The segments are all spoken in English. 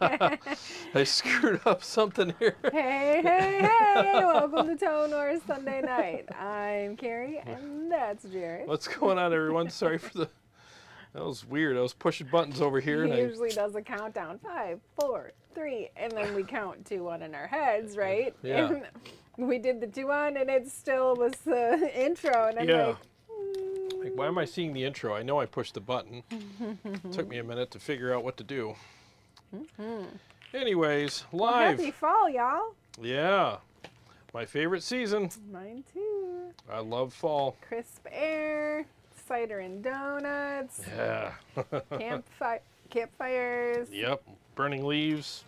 I screwed up something here. Hey, hey, hey! Welcome to Tone Wars Sunday Night. I'm Carrie, and that's Jarrod. What's going on, everyone? Sorry for the... That was weird. I was pushing buttons over here. He And usually does a countdown. 5, 4, 3, and then we count 2, 1 in our heads, right? Yeah. And we did the 2, 1, and it still was the intro, and I'm Yeah. Like, why am I seeing the intro? I know I pushed the button. Took me a minute to figure out what to do. Anyways, Well, live. happy fall, y'all. Yeah. My favorite season. Mine too. I love fall. Crisp air, cider and donuts, Yeah. campfires. Yep. Burning leaves.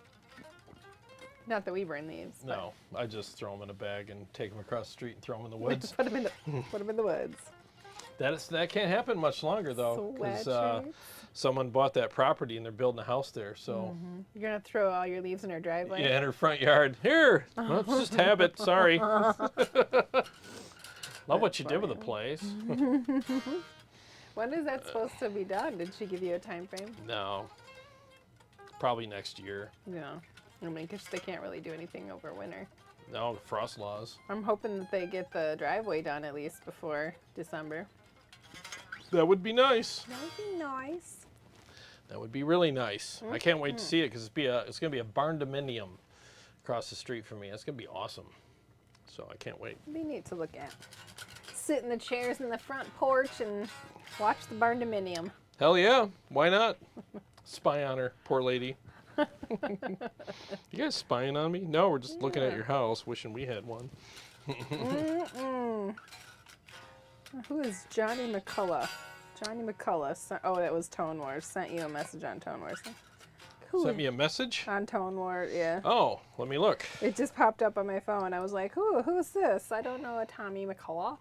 Not that we burn leaves. but No, I just throw them in a bag and take them across the street and throw them in the woods. put them in the woods. That can't happen much longer, though, because Sweatshirts. someone bought that property and they're building a house there. So You're gonna throw all your leaves in her driveway. yeah, in her front yard. Here, well, it's just habit. Sorry. Love what you did with the place. When is that supposed to be done? Did she give you a time frame? No, probably next year. No. I mean, because they can't really do anything over winter. No, frost laws. I'm hoping that they get the driveway done at least before December. That would be nice. That would be nice. That would be really nice. I can't wait to see it because it's gonna be a barn dominium across the street from me. It's gonna be awesome. So I can't wait. It'd be neat to look at. Sit in the chairs in the front porch and watch the barn dominium. Hell yeah, why not? Spy on her, poor lady. You guys spying on me? No, we're just looking at your house, wishing we had one. Who is Johnny McCullough? Johnny McCullough. Oh, that was Tone Wars. Sent you a message on Tone Wars. Sent me a message? On Tone Wars, yeah. Oh, let me look. It just popped up on my phone. I was like, who's this? I don't know a Tommy McCullough.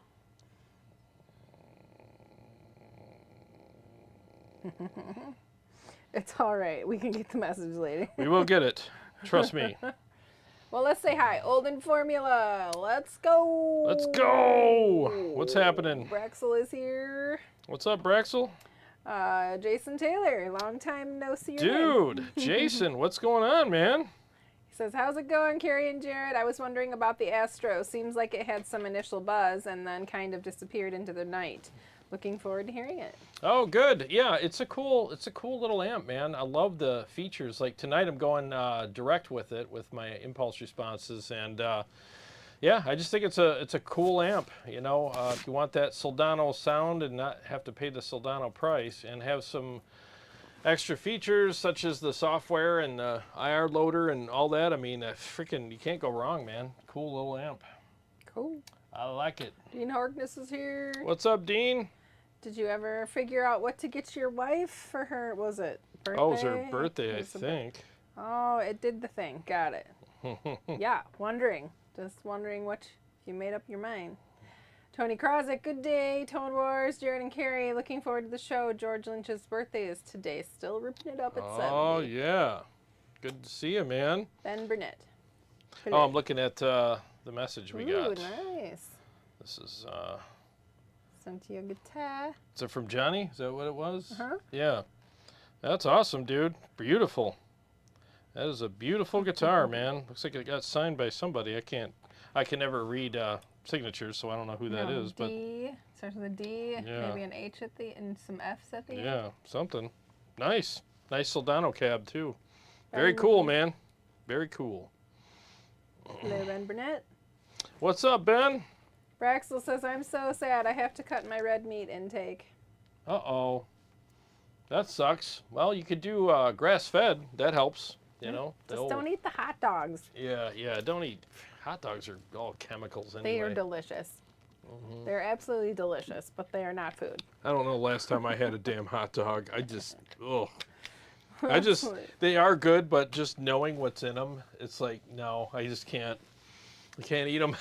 It's all right. We can get the message later. We will get it. Trust me. Well, let's say hi. Olden Formula. Let's go. Let's go. What's happening? Braxel is here. What's up, Braxel? Jason Taylor. Long time no see. Dude, Jason, what's going on, man? He says, how's it going, Carrie and Jarrod? I was wondering about the Astro. Seems like it had some initial buzz and then kind of disappeared into the night. Looking forward to hearing it. Oh, good. Yeah, it's a cool little amp, man. I love the features. Like tonight, I'm going direct with it with my impulse responses, and yeah, I just think it's a cool amp. You know, if you want that Soldano sound and not have to pay the Soldano price, and have some extra features such as the software and the IR loader and all that. I mean, freaking, you can't go wrong, man. Cool little amp. Cool. I like it. Dean Harkness is here. What's up, Dean? Did you ever figure out what to get your wife for her, was it birthday? Oh, it was her birthday, I think. Oh, it did the thing. Got it. Yeah, just wondering what you made up your mind. Tony Krozik, good day. Tone Wars, Jarrod and Carrie, looking forward to the show. George Lynch's birthday is today. Still ripping it up at 70. Oh, yeah. Good to see you, man. Ben Burnett. Oh, I'm looking at the message we got. Ooh, nice. This is, Sent you a guitar. is it from Johnny? Is that what it was? Uh-huh. Yeah. That's awesome, dude. Beautiful. That is a beautiful guitar, man. Looks like it got signed by somebody. I can never read signatures, so I don't know who that is. D, starts with a D, Yeah. maybe an H at the and some F's at the end. Yeah, something. Nice. Nice Soldano cab, too. Very cool, man. Very cool. Hello, Ben Burnett. What's up, Ben? Braxel says, I'm so sad. I have to cut my red meat intake. Uh-oh. That sucks. Well, you could do grass-fed. That helps, you know. Just don't eat the hot dogs. Yeah, don't eat. Hot dogs are all chemicals anyway. They are delicious. They're absolutely delicious, but they are not food. I don't know the last time I had a damn hot dog. They are good, but just knowing what's in them, it's like, no, I just can't. I can't eat them.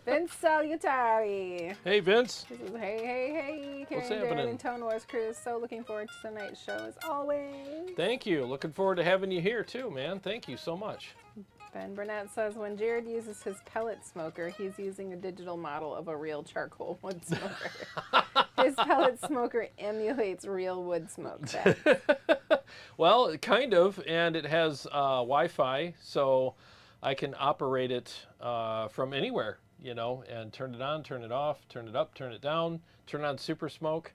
Vince Salutari. Hey, Vince. This is hey. What's Carrie and Jarrod happening? and Tone Wars crew. So looking forward to tonight's show as always. Thank you. Looking forward to having you here, too, man. Thank you so much. Ben Burnett says when Jarrod uses his pellet smoker, he's using a digital model of a real charcoal wood smoker. His pellet smoker emulates real wood smoke. Well, kind of, and it has Wi-Fi, so I can operate it from anywhere, you know, and turn it on, turn it off, turn it up, turn it down, turn on super smoke,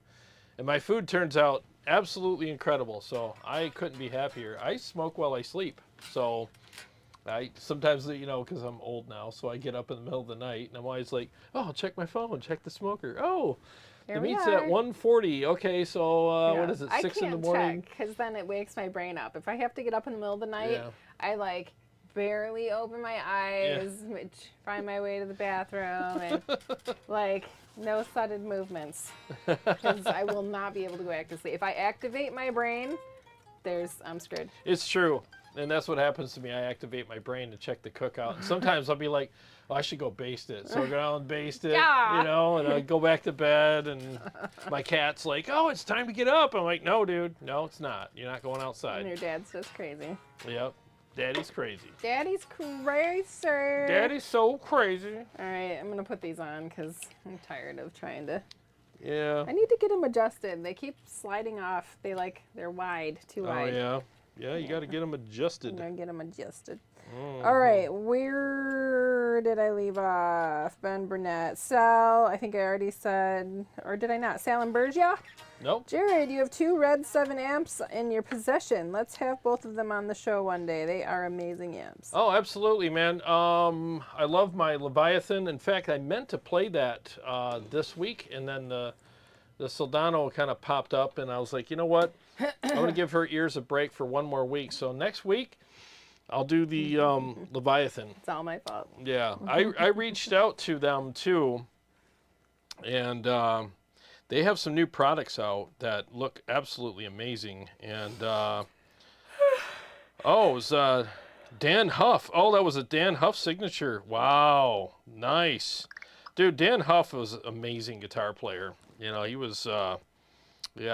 and my food turns out absolutely incredible. So I couldn't be happier. I smoke while I sleep, so I sometimes, you know, because I'm old now, so I get up in the middle of the night and I'm always like, oh, I'll check my phone, check the smoker. Oh, the meat's at 1:40. Okay, so what is it, 6 in the morning? Because then it wakes my brain up. If I have to get up in the middle of the night, I like barely open my eyes, find my way to the bathroom, and like no sudden movements, because I will not be able to go back to sleep. If I activate my brain, I'm screwed. It's true. And that's what happens to me. I activate my brain to check the cookout. And sometimes I'll be like, oh, I should go baste it. So I go down and baste it, you know, and I go back to bed. And my cat's like, oh, it's time to get up. I'm like, no, dude. No, it's not. You're not going outside. And your dad's just crazy. Yep. Daddy's crazy. Daddy's crazy. Daddy's so crazy. All right, I'm going to put these on because I'm tired of trying to. Yeah. I need to get them adjusted. They keep sliding off. They're wide, too wide. Oh, yeah. Yeah, you got to get them adjusted. I'm going to get them adjusted. All right, where did I leave off? Ben Burnett. Sal, I think I already said, or did I not? Sal and Bergia? Nope. Jarrod, you have 2 red 7 amps in your possession. Let's have both of them on the show one day. They are amazing amps. Oh, absolutely, man. I love my Leviathan. In fact, I meant to play that this week, and then the Soldano kind of popped up, and I was like, you know what? I'm going to give her ears a break for one more week. So next week, I'll do the Leviathan. It's all my fault. Yeah. I reached out to them, too, and they have some new products out that look absolutely amazing. And, it was Dan Huff. Oh, that was a Dan Huff signature. Wow. Nice. Dude, Dan Huff was an amazing guitar player. You know, he was,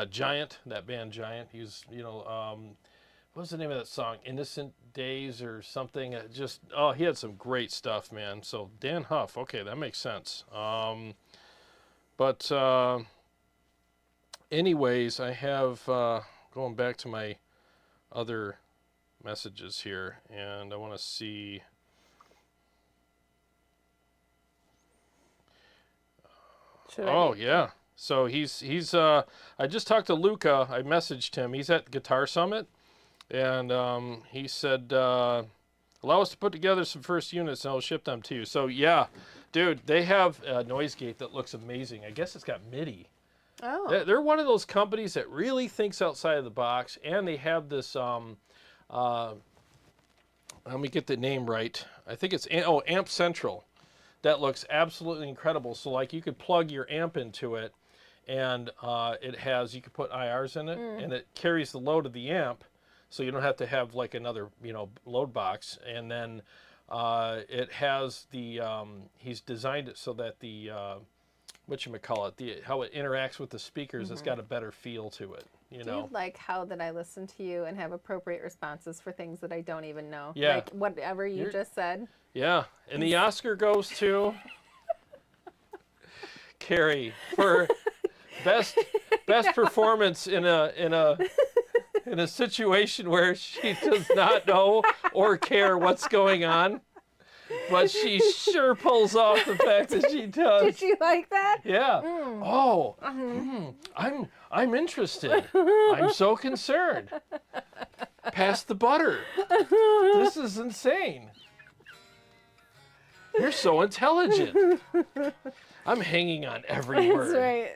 Giant, that band Giant. He was, you know, what was the name of that song? Innocent Days or something. He had some great stuff, man. So Dan Huff, okay, that makes sense. Anyways, I have, going back to my other messages here, and I want to see. Yeah. So he's I just talked to Luca. I messaged him. He's at Guitar Summit, and he said, allow us to put together some first units, and I'll ship them to you. So yeah, dude, they have a noise gate that looks amazing. I guess it's got MIDI. Oh. They're one of those companies that really thinks outside of the box, and they have this, let me get the name right. I think it's, Amp Central. That looks absolutely incredible. So like you could plug your amp into it, and you could put IRs in it, and it carries the load of the amp, so you don't have to have like another, you know, load box. And then it has the, he's designed it so that the, how it interacts with the speakers, it's got a better feel to it. You know? Do you like how that I listen to you and have appropriate responses for things that I don't even know? Yeah. Like whatever you just said. Yeah, and the Oscar goes to Carrie for best performance in a situation where she does not know or care what's going on, but she sure pulls off the fact that she does. Did you like that? Yeah. Oh, I'm interested. I'm so concerned. Pass the butter. This is insane. You're so intelligent. I'm hanging on every word. That's right.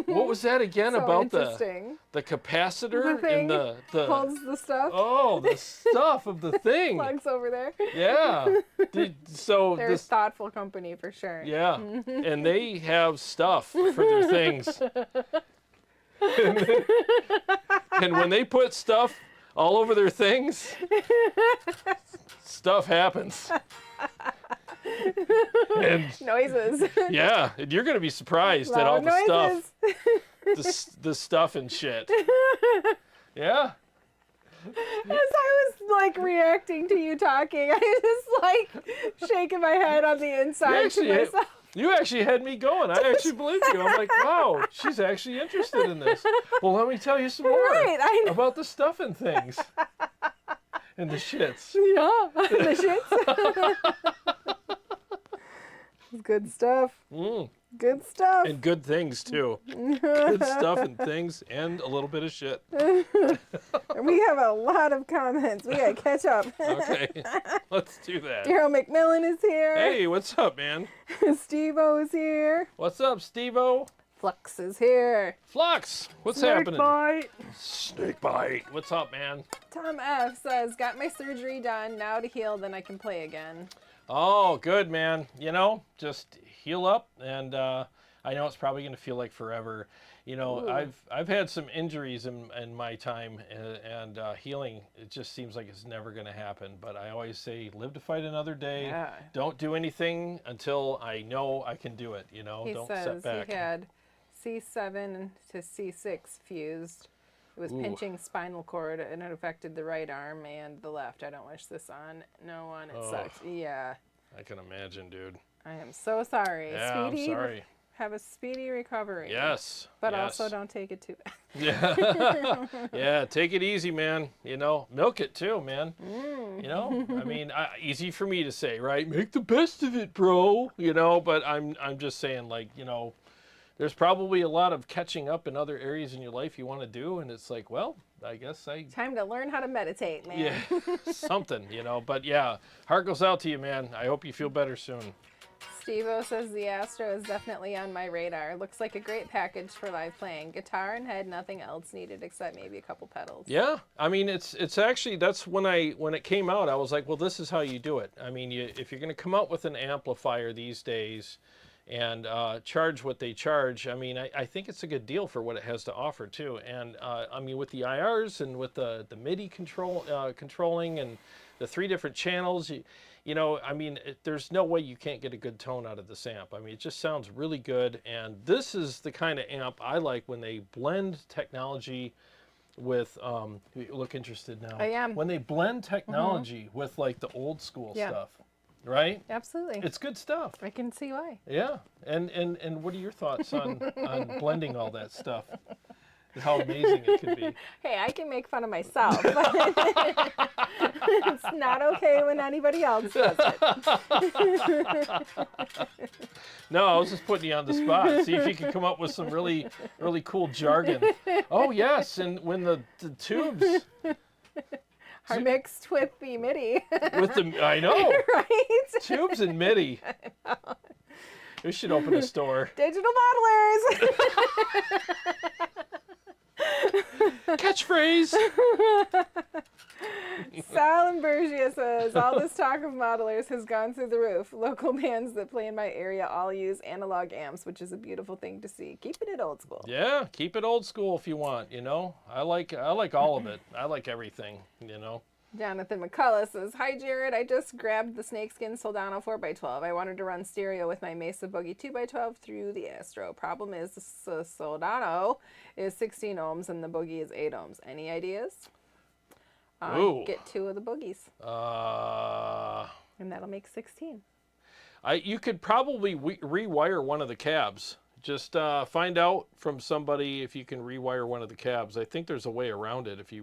What was that again so about the capacitor thing in the holds the stuff? Oh, the stuff of the thing. Plugs over there. Yeah. They're a thoughtful company for sure. Yeah. And they have stuff for their things. And when they put stuff all over their things, stuff happens. And noises. Yeah, and you're gonna be surprised at all the stuff, the stuff and shit. Yeah. As I was like reacting to you talking, I just like shaking my head on the inside to myself. You actually had me going. I actually believed you. I'm like, wow, she's actually interested in this. Well, let me tell you some more about the stuff and things. And the shits. Yeah, the shits. It's good stuff. Good stuff. And good things, too. Good stuff and things and a little bit of shit. We have a lot of comments. We got to catch up. Okay, let's do that. Daryl McMillan is here. Hey, what's up, man? Steve-O is here. What's up, Steve-O? Flux is here. Flux, what's happening? Bite. Snake bite. What's up, man? Tom F says, got my surgery done. Now to heal, then I can play again. Oh, good, man. You know, just heal up, and I know it's probably going to feel like forever. You know, Ooh. I've had some injuries in my time, and healing, it just seems like it's never going to happen. But I always say, live to fight another day. Yeah. Don't do anything until I know I can do it, you know? Don't set back. He had C7 to C6 fused. It was pinching spinal cord, and it affected the right arm and the left. I don't wish this on no one. It sucks. Yeah. I can imagine, dude. I am so sorry. Yeah, Speedy, I'm sorry. Have a speedy recovery. Yes. But yes. also don't take it too bad. Yeah. Yeah, take it easy, man. You know, milk it too, man. You know, I mean, easy for me to say, right? Make the best of it, bro. You know, but I'm just saying, like, you know, there's probably a lot of catching up in other areas in your life you want to do, and it's like, well, I guess Time to learn how to meditate, man. Yeah, something, you know. But yeah, heart goes out to you, man. I hope you feel better soon. Steve-O says the Astro is definitely on my radar. Looks like a great package for live playing. Guitar and head, nothing else needed except maybe a couple pedals. Yeah, I mean, it's actually, that's when it came out, I was like, well, this is how you do it. I mean, if you're going to come out with an amplifier these days and charge what they charge, I mean, I think it's a good deal for what it has to offer too. And I mean, with the IRs and with the MIDI controlling and the 3 different channels, you know, I mean, there's no way you can't get a good tone out of this amp. I mean, it just sounds really good. And this is the kind of amp I like when they blend technology with, you look interested now. I am. When they blend technology with like the old school stuff. Right? Absolutely. It's good stuff. I can see why. Yeah. And what are your thoughts on blending all that stuff? How amazing it could be. Hey, I can make fun of myself. It's not okay when anybody else does it. No, I was just putting you on the spot. See if you can come up with some really, really cool jargon. Oh, yes. And when the tubes... Are mixed with the MIDI. I know. Right? Tubes and MIDI. We should open a store. Digital modelers. Catchphrase. Sal Bergia says, all this talk of modelers has gone through the roof. Local bands that play in my area all use analog amps, which is a beautiful thing to see. Keeping it old school. Yeah, keep it old school if you want, you know. I like all of it. I like everything, you know. Jonathan McCullough says, hi Jarrod, I just grabbed the snakeskin Soldano 4x12. I wanted to run stereo with my Mesa Boogie 2x12 through the Astro. Problem is the Soldano is 16 ohms and the Boogie is 8 ohms. Any ideas? Get 2 of the Boogies. And that'll make 16. You could probably rewire one of the cabs. Just find out from somebody if you can rewire one of the cabs. I think there's a way around it if you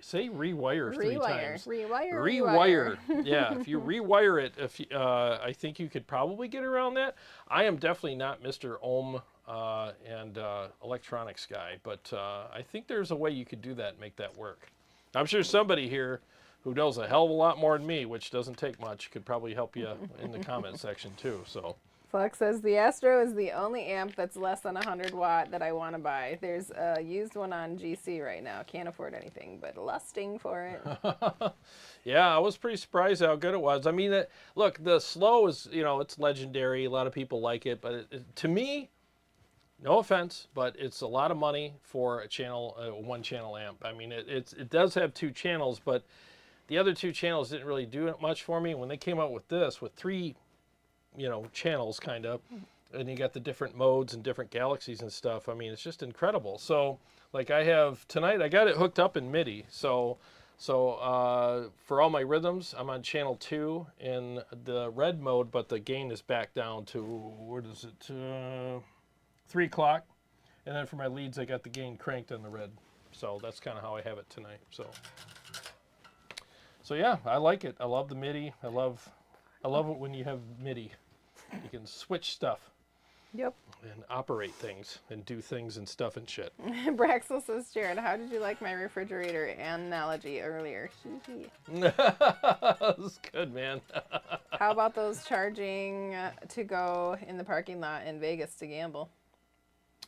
say rewire 3 times. Rewire. Yeah, if you rewire it, I think you could probably get around that. I am definitely not Mr. Ohm and electronics guy, but I think there's a way you could do that and make that work. I'm sure somebody here who knows a hell of a lot more than me, which doesn't take much, could probably help you in the comment section too. So. Flex says, the Astro is the only amp that's less than 100 watt that I want to buy. There's a used one on GC right now. Can't afford anything, but lusting for it. Yeah, I was pretty surprised how good it was. I mean, look, the slow is, you know, it's legendary. A lot of people like it, but to me, no offense, but it's a lot of money for a channel, one channel amp. I mean, it does have 2 channels, but the other 2 channels didn't really do much for me. When they came out with this, with 3, you know, channels kind of, and you got the different modes and different galaxies and stuff. I mean, it's just incredible. So Like I have tonight, I got it hooked up in MIDI. So for all my rhythms, I'm on channel 2 in the red mode, but the gain is back down to, what is it, 3 o'clock. And then for my leads, I got the gain cranked on the red. So that's kind of how I have it tonight. So yeah, I like it. I love the MIDI. I love it when you have MIDI. You can switch stuff. Yep. And operate things and do things and stuff and shit. Braxel says, Jarrod, how did you like my refrigerator analogy earlier? That's good, man. How about those charging to go in the parking lot in Vegas to gamble?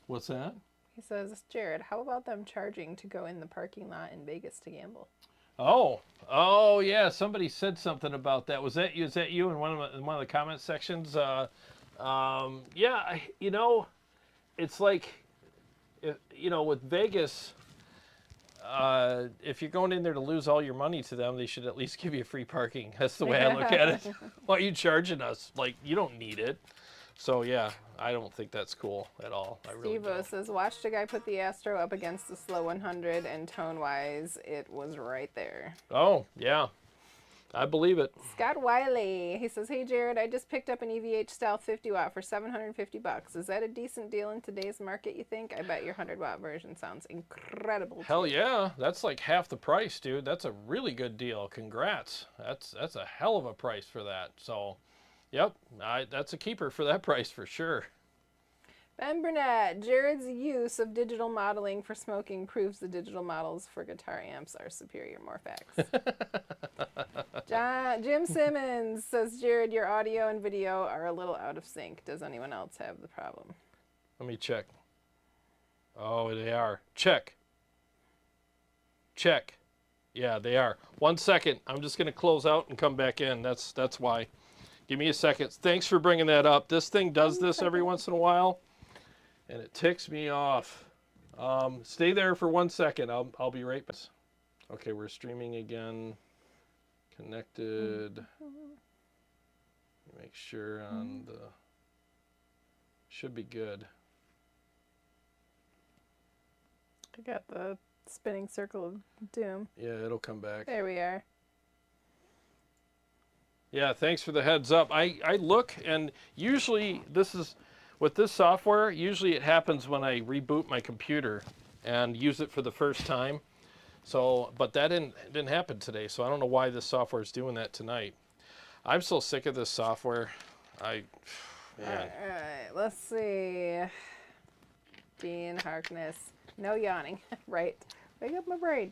What's that? He says, Jarrod, how about them charging to go in the parking lot in Vegas to gamble? Oh yeah. Somebody said something about that. Was that you? Is that you in one of the comment sections? Yeah. It's like, with Vegas, if you're going in there to lose all your money to them, they should at least give you free parking. That's the way I look at it. Why are you charging us? Like, you don't need it. So yeah, I don't think that's cool at all. I really don't. Steve-O says, watched a guy put the Astro up against the slow 100, and tone-wise, it was right there. Oh, yeah. I believe it. Scott Wiley, he says, hey Jarrod, I just picked up an EVH style 50 watt for $750. Is that a decent deal in today's market, you think? I bet your 100 watt version sounds incredible. Hell yeah. That's like half the price, dude. That's a really good deal. Congrats. That's a hell of a price for that. So, yep, that's a keeper for that price for sure. Ben Burnett, Jarrod's use of digital modeling for smoking proves the digital models for guitar amps are superior. More facts. Jim Simmons says, Jarrod, your audio and video are a little out of sync. Does anyone else have the problem? Let me check. Oh, they are. Check. Check. Yeah, they are. 1 second. I'm just going to close out and come back in. That's why. Give me a second. Thanks for bringing that up. This thing does this every once in a while, and it ticks me off. Stay there for 1 second. I'll be right back. Okay, we're streaming again. Connected. Make sure on the... Should be good. I got the spinning circle of doom. Yeah, it'll come back. There we are. Yeah, thanks for the heads up. I look, and usually with this software, usually it happens when I reboot my computer and use it for the first time. So, but that didn't happen today, so I don't know why this software is doing that tonight. I'm so sick of this software. Man. All right, let's see. Dean Harkness. No yawning. Right. Wake up my brain.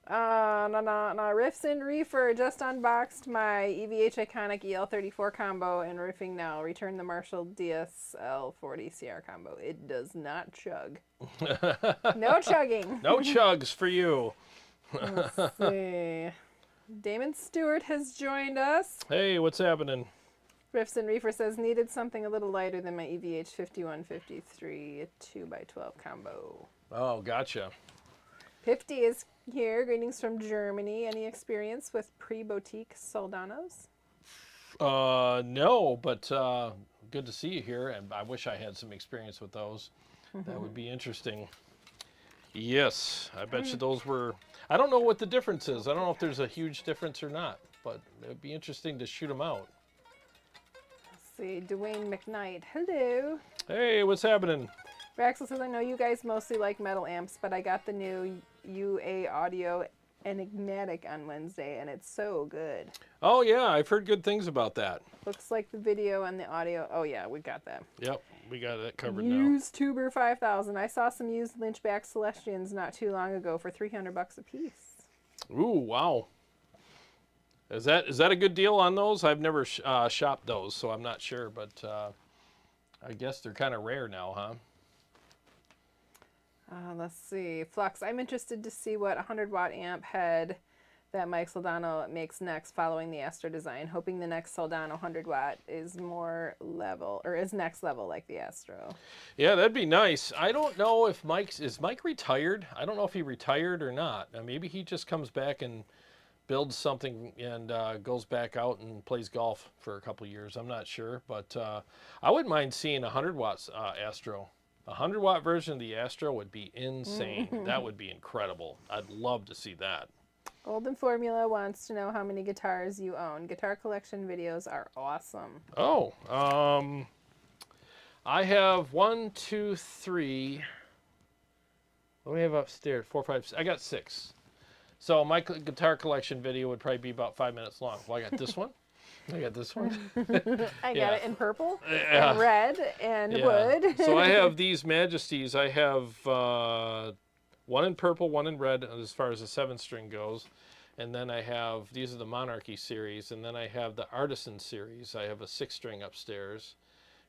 Riffs and Reefer just unboxed my EVH Iconic EL34 combo and riffing now. Return the Marshall DSL40 CR combo. It does not chug. No chugging. No chugs for you. Let's see. Damon Stewart has joined us. Hey, what's happening? Riffs and Reefer says, needed something a little lighter than my EVH 5153 2x12 combo. Oh, gotcha. 50 is here. Greetings from Germany. Any experience with pre-boutique Soldanos? No, but good to see you here, and I wish I had some experience with those. That would be interesting. Yes, I bet you those were... I don't know what the difference is. I don't know if there's a huge difference or not, but it would be interesting to shoot them out. Let's see. Dwayne McKnight. Hello. Hey, what's happening? Raxel says, I know you guys mostly like metal amps, but I got the new UA Audio Enigmatic on Wednesday, and it's so good. Oh, yeah, I've heard good things about that. Looks like the video and the audio. Oh, yeah, we got that. Yep, we got that covered now. Used Tuber 5000. I saw some used Lynchback Celestians not too long ago for $300 a piece. Ooh, wow. Is that a good deal on those? I've never shopped those, so I'm not sure, but I guess they're kind of rare now, huh? Let's see. Flux. I'm interested to see what 100-watt amp head that Mike Soldano makes next following the Astro design. Hoping the next Soldano 100-watt is more level, or is next level like the Astro. Yeah, that'd be nice. I don't know if is Mike retired? I don't know if he retired or not. Maybe he just comes back and builds something and goes back out and plays golf for a couple years. I'm not sure, but I wouldn't mind seeing a 100 watts Astro. A 100-watt version of the Astro would be insane. That would be incredible. I'd love to see that. Golden Formula wants to know how many guitars you own. Guitar collection videos are awesome. Oh, I have 1, 2, 3. What do we have upstairs? 4, 5, 6. I got 6. So my guitar collection video would probably be about 5 minutes long. Well, I got this one. I got this one. I got it in purple Yeah. and red and wood. So I have these Majesties. I have one in purple, one in red as far as the 7-string goes. And then I have, these are the Monarchy series. And then I have the Artisan series. I have a 6-string upstairs.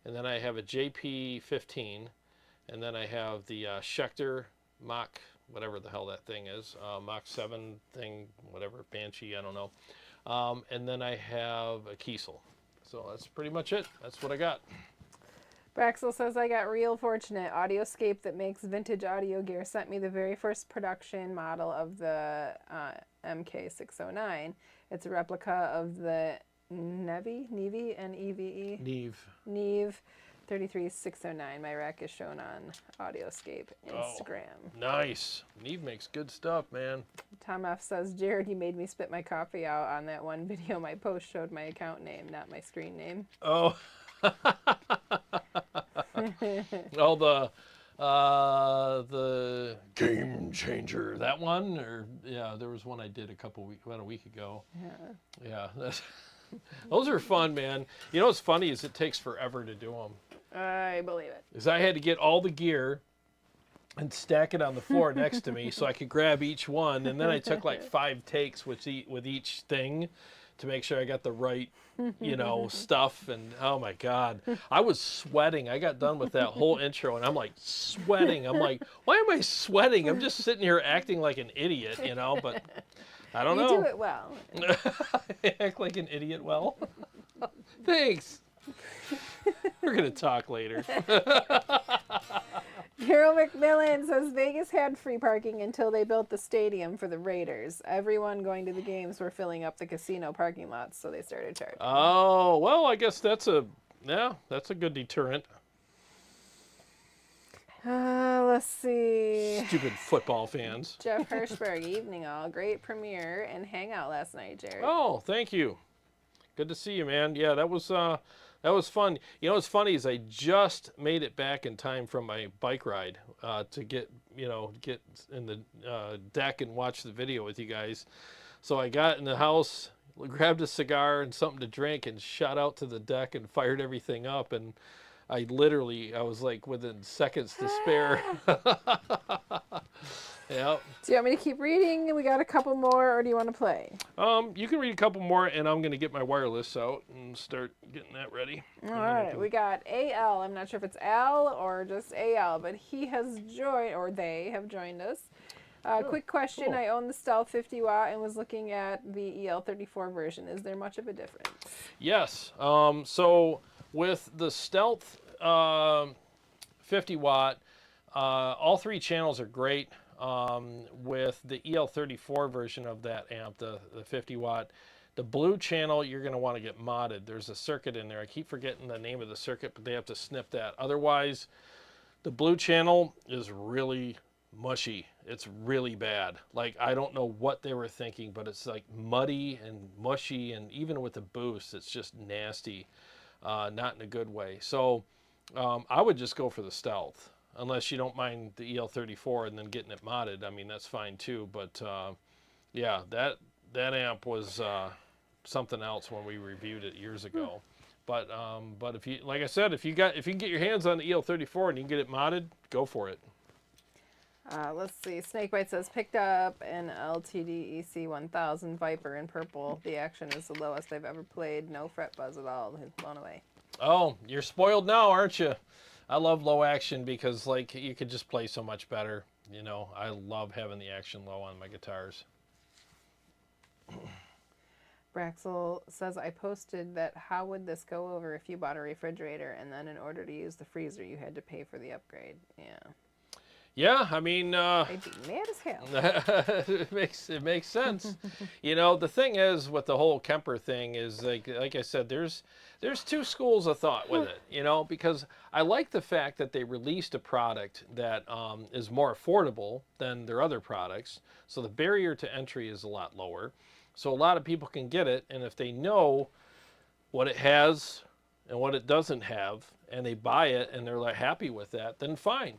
And then I have a JP15. And then I have the Schecter Mach, whatever the hell that thing is. Mach 7 thing, whatever, Banshee, I don't know. And then I have a Kiesel. So that's pretty much it. That's what I got. Braxel says, I got real fortunate. Audioscape that makes vintage audio gear sent me the very first production model of the MK609. It's a replica of the Neve, N-E-V-E? Neve 33609. My rack is shown on Audioscape Instagram. Oh, nice. Neve makes good stuff, man. Tom F says, Jarrod, you made me spit my coffee out on that one video. My post showed my account name, not my screen name. Oh. Oh, the Game Changer, that one, or yeah, there was one I did about a week ago. Yeah, that's, those are fun, man. You know what's funny is it takes forever to do them. I believe it. Is I had to get all the gear and stack it on the floor next to me so I could grab each one, and then I took like 5 takes with each thing to make sure I got the right, stuff. And oh my God, I was sweating. I got done with that whole intro and I'm like sweating. I'm like, why am I sweating? I'm just sitting here acting like an idiot, but I don't know. You do it well. I act like an idiot well. Thanks. We're going to talk later. Carol McMillan says Vegas had free parking until they built the stadium for the Raiders. Everyone going to the games were filling up the casino parking lots, so they started charging. Oh, well, I guess that's a good deterrent. Let's see. Stupid football fans. Jeff Hirschberg, evening all. Great premiere and hangout last night, Jarrod. Oh, thank you. Good to see you, man. Yeah, that was fun. You know what's funny is I just made it back in time from my bike ride to get in the deck and watch the video with you guys. So I got in the house, grabbed a cigar and something to drink, and shot out to the deck and fired everything up. And I was like within seconds to spare. Yep. Do you want me to keep reading? We got a couple more, or do you want to play? You can read a couple more, and I'm going to get my wireless out and start getting that ready. All right, we got AL. I'm not sure if it's Al or just AL, but he has joined, or they have joined us. Quick question. Cool. I own the Stealth 50 watt and was looking at the EL34 version. Is there much of a difference? Yes. So with the Stealth 50 watt, all 3 channels are great. With the EL34 version of that amp, the 50 watt, the blue channel, you're going to want to get modded. There's a circuit in there. I keep forgetting the name of the circuit, but they have to snip that. Otherwise, the blue channel is really mushy. It's really bad. Like, I don't know what they were thinking, but it's like muddy and mushy, and even with the boost, it's just nasty, not in a good way. So I would just go for the Stealth. Unless you don't mind the EL34 and then getting it modded. I mean, that's fine too. But yeah, that amp was something else when we reviewed it years ago. But if you, like I said, if you can get your hands on the EL34 and you can get it modded, go for it. Let's see. Snakebite says picked up an LTD EC1000 Viper in purple. The action is the lowest I've ever played. No fret buzz at all. He's blown away. Oh, you're spoiled now, aren't you? I love low action because, like, you could just play so much better. I love having the action low on my guitars. Braxel says, I posted that how would this go over if you bought a refrigerator and then in order to use the freezer you had to pay for the upgrade? Yeah. Yeah, I mean, I'd be mad as hell. it makes sense. You know, the thing is with the whole Kemper thing is like I said, there's two schools of thought with it. You know, because I like the fact that they released a product that is more affordable than their other products, so the barrier to entry is a lot lower. So a lot of people can get it, and if they know what it has and what it doesn't have, and they buy it and they're like happy with that, then fine.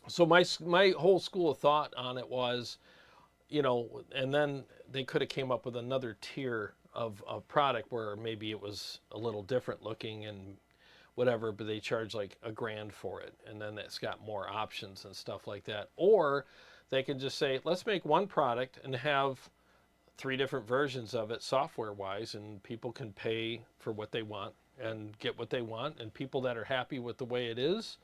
So my whole school of thought on it was, you know, and then they could have came up with another tier of product where maybe it was a little different looking and whatever, but they charge like $1,000 for it, and then it's got more options and stuff like that. Or they can just say, let's make one product and have 3 different versions of it software wise, and people can pay for what they want and get what they want, and people that are happy with the way it is,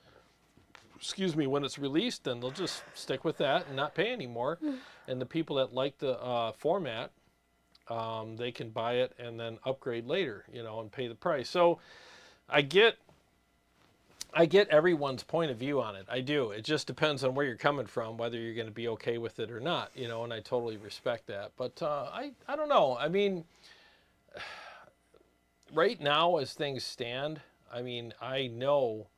excuse me, when it's released, then they'll just stick with that and not pay anymore. And the people that like the format, they can buy it and then upgrade later, you know, and pay the price. So I get everyone's point of view on it. I do. It just depends on where you're coming from, whether you're going to be okay with it or not, you know, and I totally respect that. But I don't know. I mean, right now as things stand, I mean, I know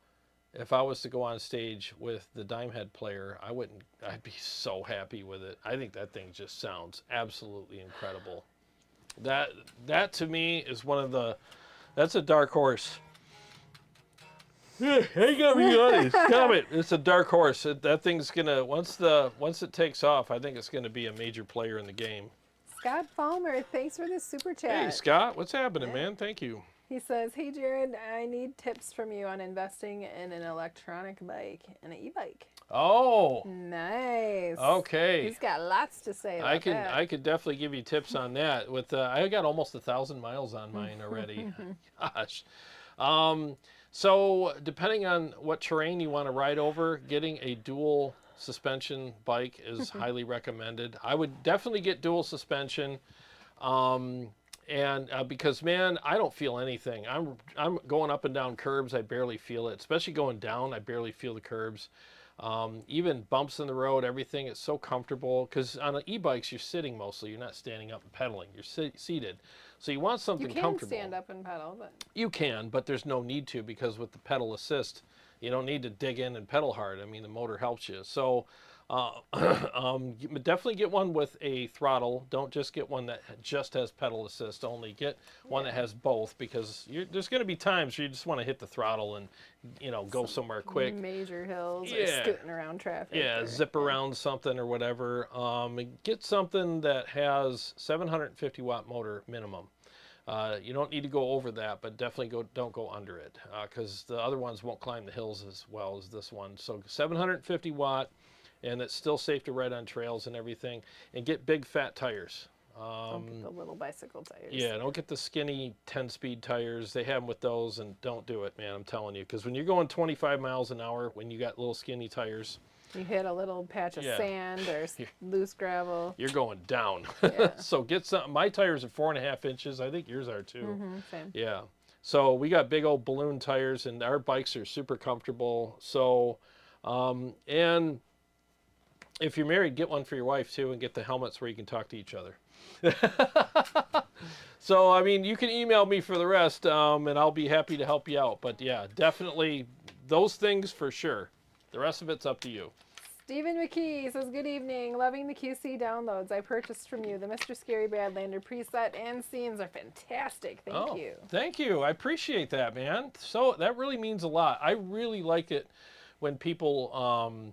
if I was to go on stage with the dime head player, I'd be so happy with it. I think that thing just sounds absolutely incredible. That to me is that's a dark horse. Hang on, me honest. Stop it. It's a dark horse. That thing's gonna, once it takes off, I think it's gonna be a major player in the game. Scott Palmer, thanks for the super chat. Hey Scott, what's happening, man? Thank you. He says, hey Jarrod, I need tips from you on investing in an electronic bike and an e-bike. Oh. Nice. Okay. He's got lots to say about that. I could definitely give you tips on that. With I got almost 1,000 miles on mine already. Gosh. So depending on what terrain you want to ride over, getting a dual suspension bike is highly recommended. I would definitely get dual suspension. And because, man, I don't feel anything. I'm going up and down curbs, I barely feel it. Especially going down, I barely feel the curbs. Even bumps in the road, everything, it's so comfortable. Because on e-bikes, you're sitting mostly. You're not standing up and pedaling. You're seated. So you want something comfortable. You can stand up and pedal, but... You can, but there's no need to, because with the pedal assist, you don't need to dig in and pedal hard. I mean, the motor helps you. So definitely get one with a throttle. Don't just get one that just has pedal assist only. Get one that has both, because there's going to be times where you just want to hit the throttle and, you know, go somewhere quick. Major hills or scooting around traffic. Yeah, zip around something or whatever. Get something that has 750 watt motor minimum. You don't need to go over that, but definitely don't go under it, because the other ones won't climb the hills as well as this one. So 750 watt. And it's still safe to ride on trails and everything. And get big fat tires. Don't get the little bicycle tires. Yeah, don't get the skinny 10-speed tires. They have them with those, and don't do it, man. I'm telling you, because when you're going 25 miles an hour, when you got little skinny tires, you hit a little patch of sand or loose gravel, you're going down. Yeah. So get some. My tires are 4.5 inches. I think yours are too. Same. Yeah. So we got big old balloon tires, and our bikes are super comfortable. So, and if you're married, get one for your wife too, and get the helmets where you can talk to each other. So, I mean, you can email me for the rest, and I'll be happy to help you out. But yeah, definitely those things for sure. The rest of it's up to you. Stephen McKee says, good evening. Loving the QC downloads I purchased from you. The Mr. Scary Badlander preset and scenes are fantastic. Thank you. Thank you. I appreciate that, man. So that really means a lot. I really like it when people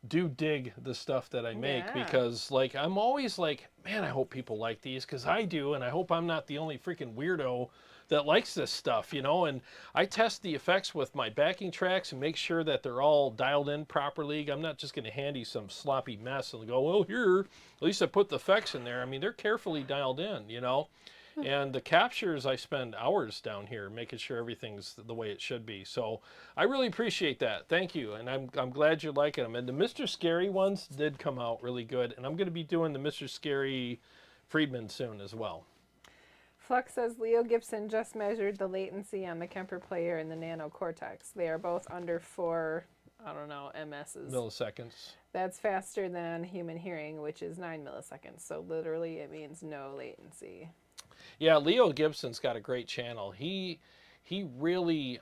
do dig the stuff that I make, because like I'm always like, man, I hope people like these, because I do, and I hope I'm not the only freaking weirdo that likes this stuff, you know. And I test the effects with my backing tracks and make sure that they're all dialed in properly. I'm not just going to hand you some sloppy mess and go, well, here, at least I put the effects in there. I mean, they're carefully dialed in, you know. And the captures, I spend hours down here making sure everything's the way it should be. So I really appreciate that. Thank you. And I'm glad you're liking them. And the Mr. Scary ones did come out really good. And I'm going to be doing the Mr. Scary Friedman soon as well. Flux says, Leo Gibson just measured the latency on the Kemper player and the Nano Cortex. They are both under 4 I don't know, MS's. Milliseconds. That's faster than human hearing, which is 9 milliseconds. So literally it means no latency. Yeah, Leo Gibson's got a great channel. He really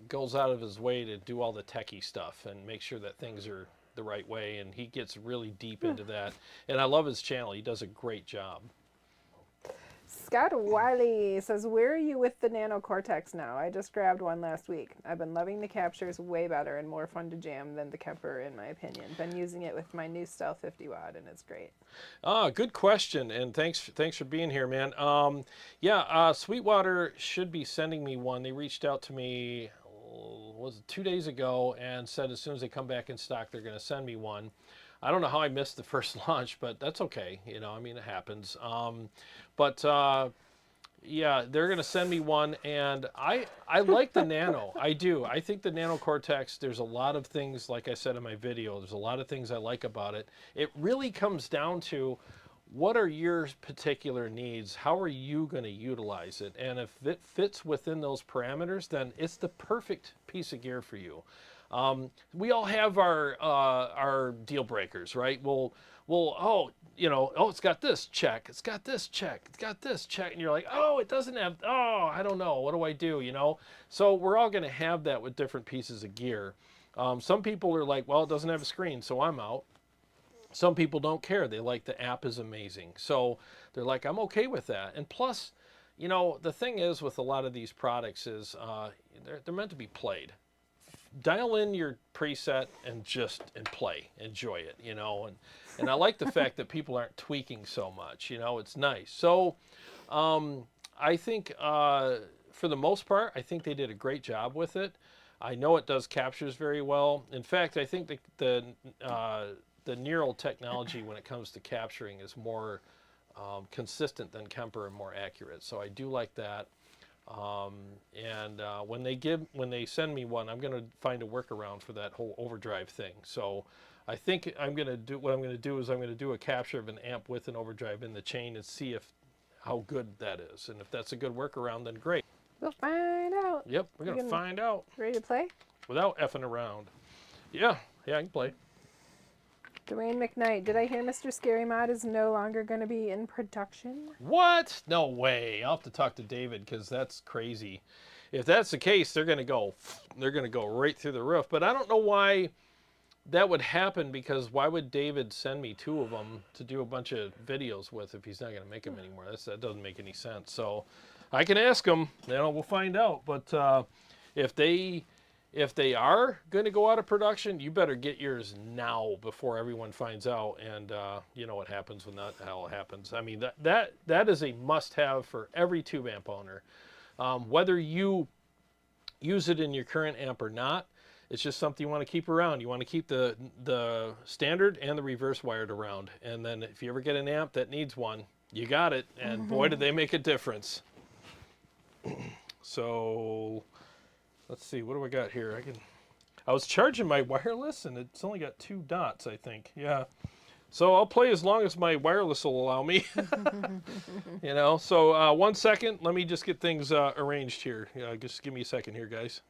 goes out of his way to do all the techie stuff and make sure that things are the right way, and he gets really deep into that. And I love his channel. He does a great job. Scott Wiley says, where are you with the Nano Cortex now? I just grabbed one last week. I've been loving the captures, way better and more fun to jam than the Kemper in my opinion. Been using it with my new Stealth 50 watt and it's great. Good question, and thanks for being here, man. Sweetwater should be sending me one. They reached out to me, was it 2 days ago, and said as soon as they come back in stock, they're going to send me one. I don't know how I missed the first launch, but that's okay. You know, I mean, it happens. Yeah, they're going to send me one, and I like the Nano. I do. I think the Nano Cortex, there's a lot of things, like I said in my video, there's a lot of things I like about it. It really comes down to what are your particular needs? How are you going to utilize it? And if it fits within those parameters, then it's the perfect piece of gear for you. We all have our deal breakers, right? It's got this check, it's got this check, it's got this check, and you're like, oh, it doesn't have, oh, I don't know, what do I do, you know? So we're all going to have that with different pieces of gear. Some people are like, well, it doesn't have a screen, so I'm out. Some people don't care. They like the app is amazing. So they're like, I'm okay with that. And plus, you know, the thing is with a lot of these products is they're meant to be played. Dial in your preset and play, enjoy it, you know, and I like the fact that people aren't tweaking so much, you know, it's nice. So I think for the most part, I think they did a great job with it. I know it does captures very well. In fact, I think the neural technology when it comes to capturing is more consistent than Kemper and more accurate. So I do like that. When they send me one, I'm going to find a workaround for that whole overdrive thing. So I think what I'm going to do is I'm going to do a capture of an amp with an overdrive in the chain and see how good that is. And if that's a good workaround, then great. We'll find out. Yep, we're going to find out. Ready to play? Without effing around. Yeah, I can play. Dwayne McKnight, did I hear Mr. Scary Mod is no longer going to be in production? What? No way. I'll have to talk to David because that's crazy. If that's the case, they're going to go right through the roof. But I don't know why that would happen, because why would David send me 2 of them to do a bunch of videos with if he's not going to make them anymore? That doesn't make any sense. So I can ask him. You know, we'll find out. But if they are going to go out of production, you better get yours now before everyone finds out. And you know what happens when that hell happens. I mean, that is a must-have for every tube amp owner. Whether you use it in your current amp or not, it's just something you want to keep around. You want to keep the standard and the reverse wired around. And then if you ever get an amp that needs one, you got it. And boy, did they make a difference. So let's see, what do I got here? I was charging my wireless and it's only got 2 dots, I think. Yeah. So I'll play as long as my wireless will allow me. You know, so 1 second. Let me just get things arranged here. Just give me a second here, guys.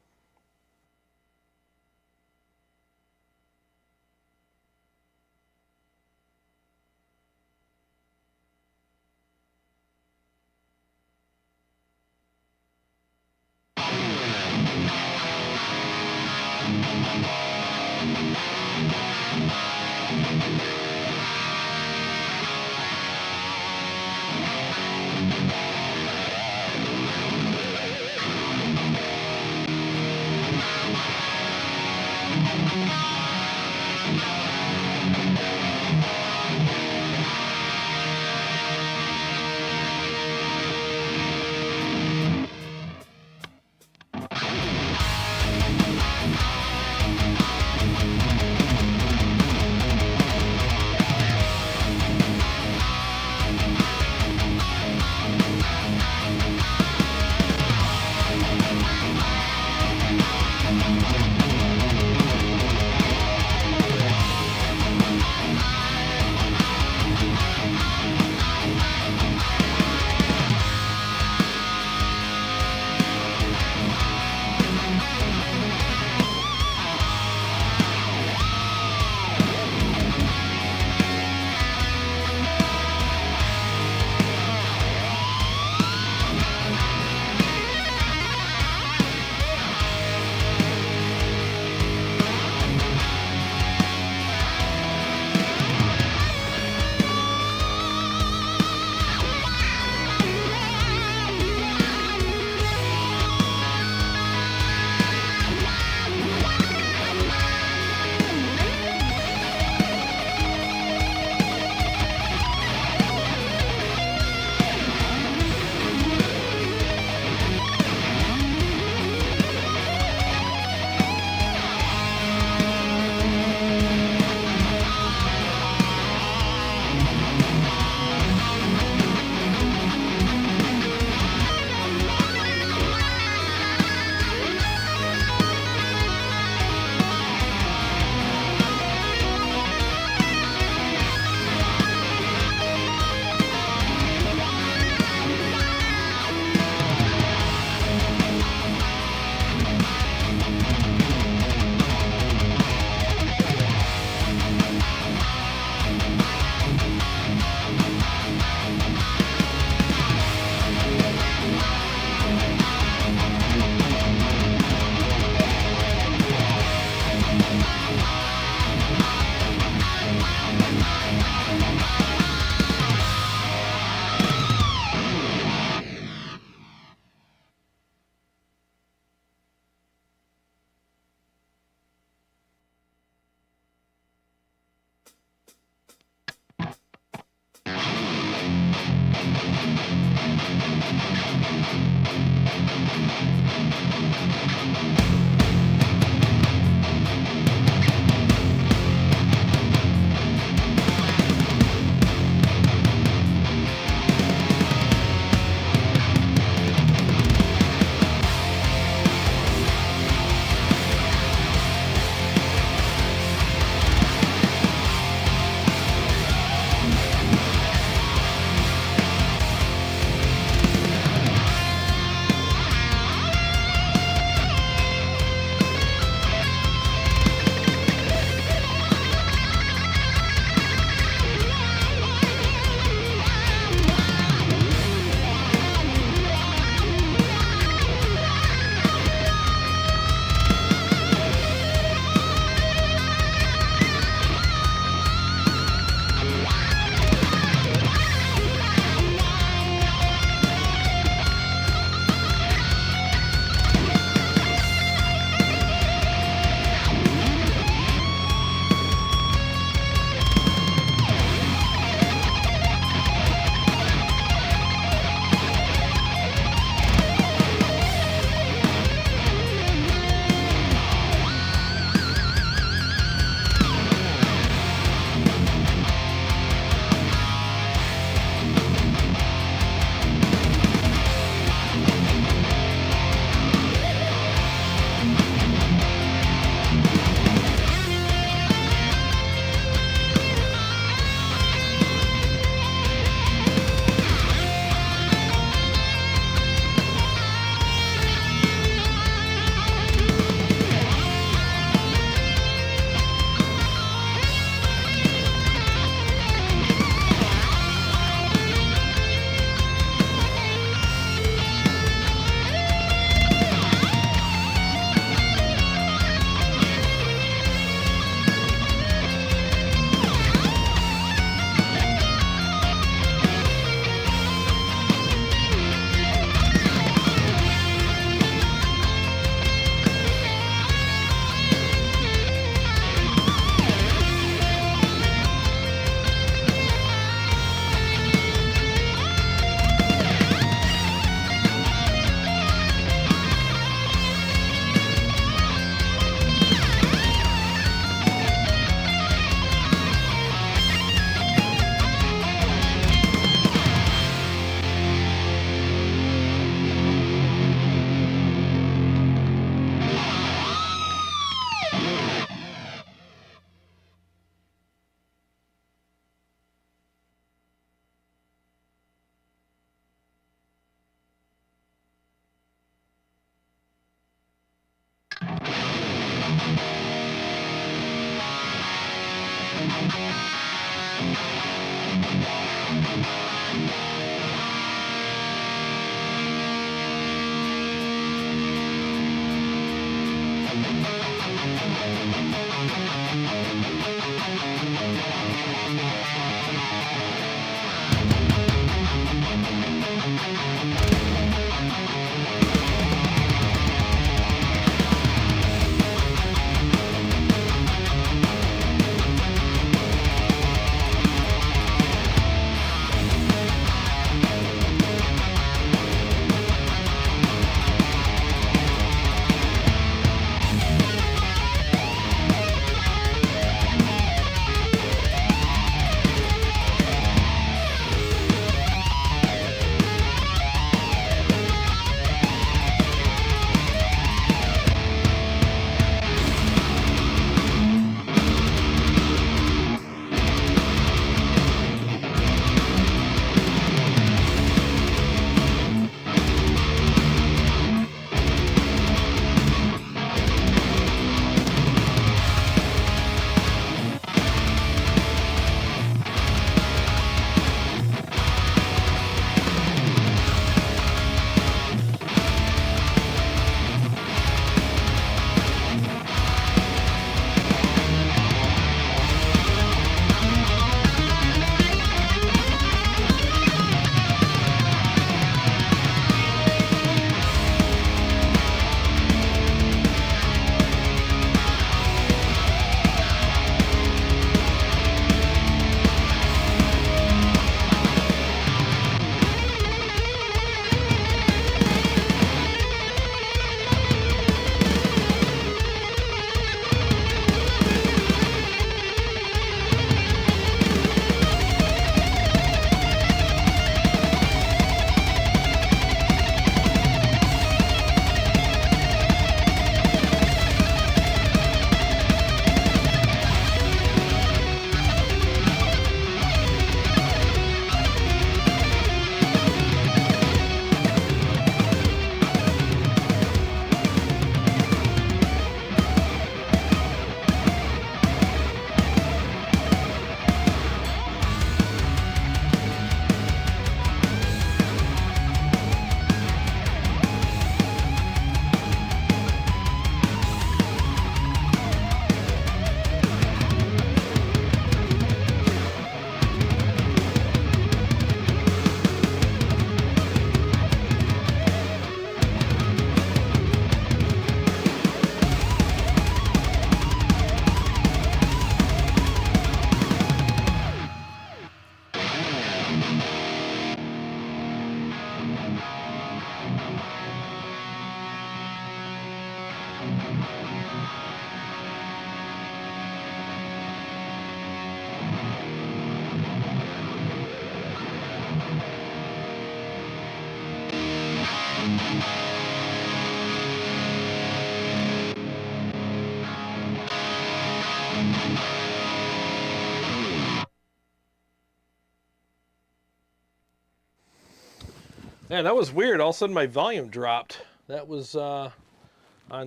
Man, that was weird. All of a sudden my volume dropped. That was on